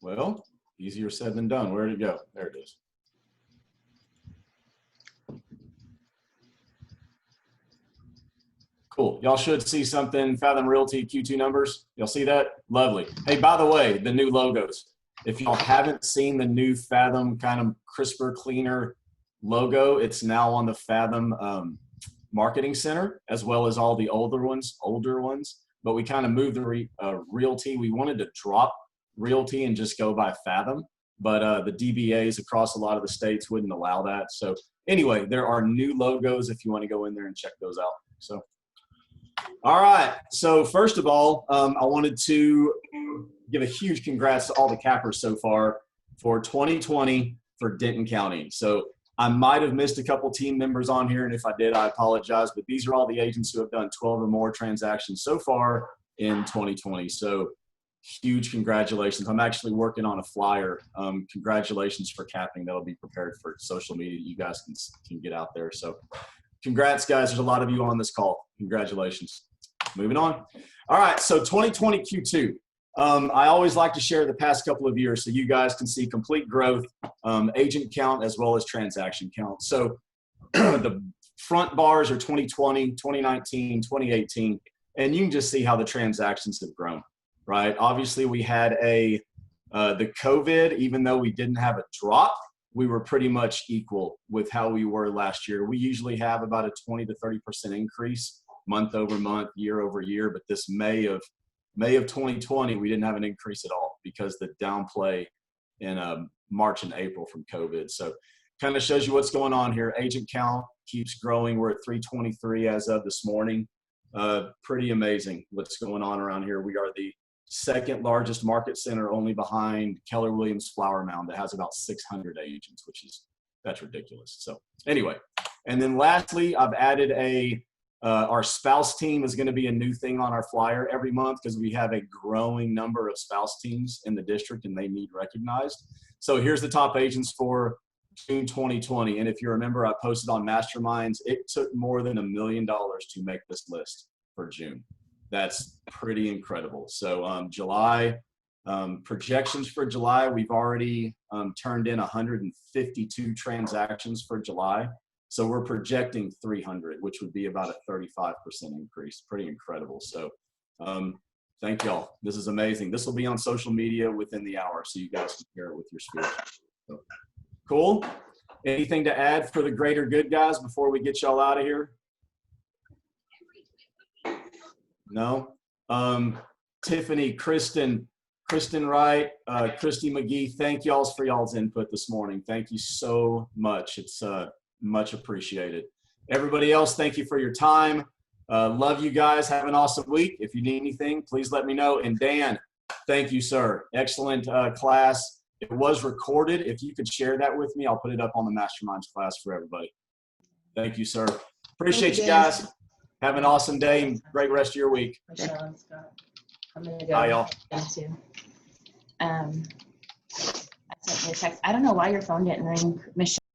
Well, easier said than done. Where'd it go? There it is. Cool. Y'all should see something. Fathom Realty Q2 numbers. Y'all see that? Lovely. Hey, by the way, the new logos. If y'all haven't seen the new Fathom kind of crisper, cleaner logo, it's now on the Fathom Marketing Center, as well as all the older ones. But we kind of moved the Realty. We wanted to drop Realty and just go by Fathom, but the DBAs across a lot of the states wouldn't allow that. So anyway, there are new logos if you want to go in there and check those out. So, all right. So first of all, I wanted to give a huge congrats to all the cappers so far for 2020 for Denton County. So I might have missed a couple team members on here, and if I did, I apologize, but these are all the agents who have done 12 or more transactions so far in 2020. So huge congratulations. I'm actually working on a flyer. Congratulations for capping. That'll be prepared for social media. You guys can get out there. So congrats, guys. There's a lot of you on this call. Congratulations. Moving on. All right, so 2020 Q2. I always like to share the past couple of years so you guys can see complete growth, agent count, as well as transaction count. So the front bars are 2020, 2019, 2018, and you can just see how the transactions have grown, right? Obviously, we had the COVID, even though we didn't have a drop, we were pretty much equal with how we were last year. We usually have about a 20 to 30% increase month over month, year over year, but this May of 2020, we didn't have an increase at all because the downplay in March and April from COVID. So kind of shows you what's going on here. Agent count keeps growing. We're at 323 as of this morning. Pretty amazing what's going on around here. We are the second largest market center, only behind Keller Williams Flower Mound, that has about 600 agents, that's ridiculous. So anyway, and then lastly, I've added our spouse team is going to be a new thing on our flyer every month because we have a growing number of spouse teams in the district and they need recognized. So here's the top agents for June 2020. And if you remember, I posted on Masterminds, it took more than $1 million to make this list for June. That's pretty incredible. So July, projections for July, we've already turned in 152 transactions for July. So we're projecting 300, which would be about a 35% increase. Pretty incredible. So thank y'all. This is amazing. This will be on social media within the hour, so you guys can share it with your sphere. So, cool. Anything to add for the greater good, guys, before we get y'all out of here? No? Tiffany, Kristen Wright, Christy McGee, thank y'all for y'all's input this morning. Thank you so much. It's much appreciated. Everybody else, thank you for your time. Love you guys. Have an awesome week. If you need anything, please let me know. And Dan, thank you, sir. Excellent class. It was recorded. If you could share that with me, I'll put it up on the Masterminds class for everybody. Thank you, sir. Appreciate you guys. Have an awesome day and great rest of your week. Michelle and Scott. I'm gonna go. Bye, y'all. I sent you a text. I don't know why your phone didn't ring, Michelle.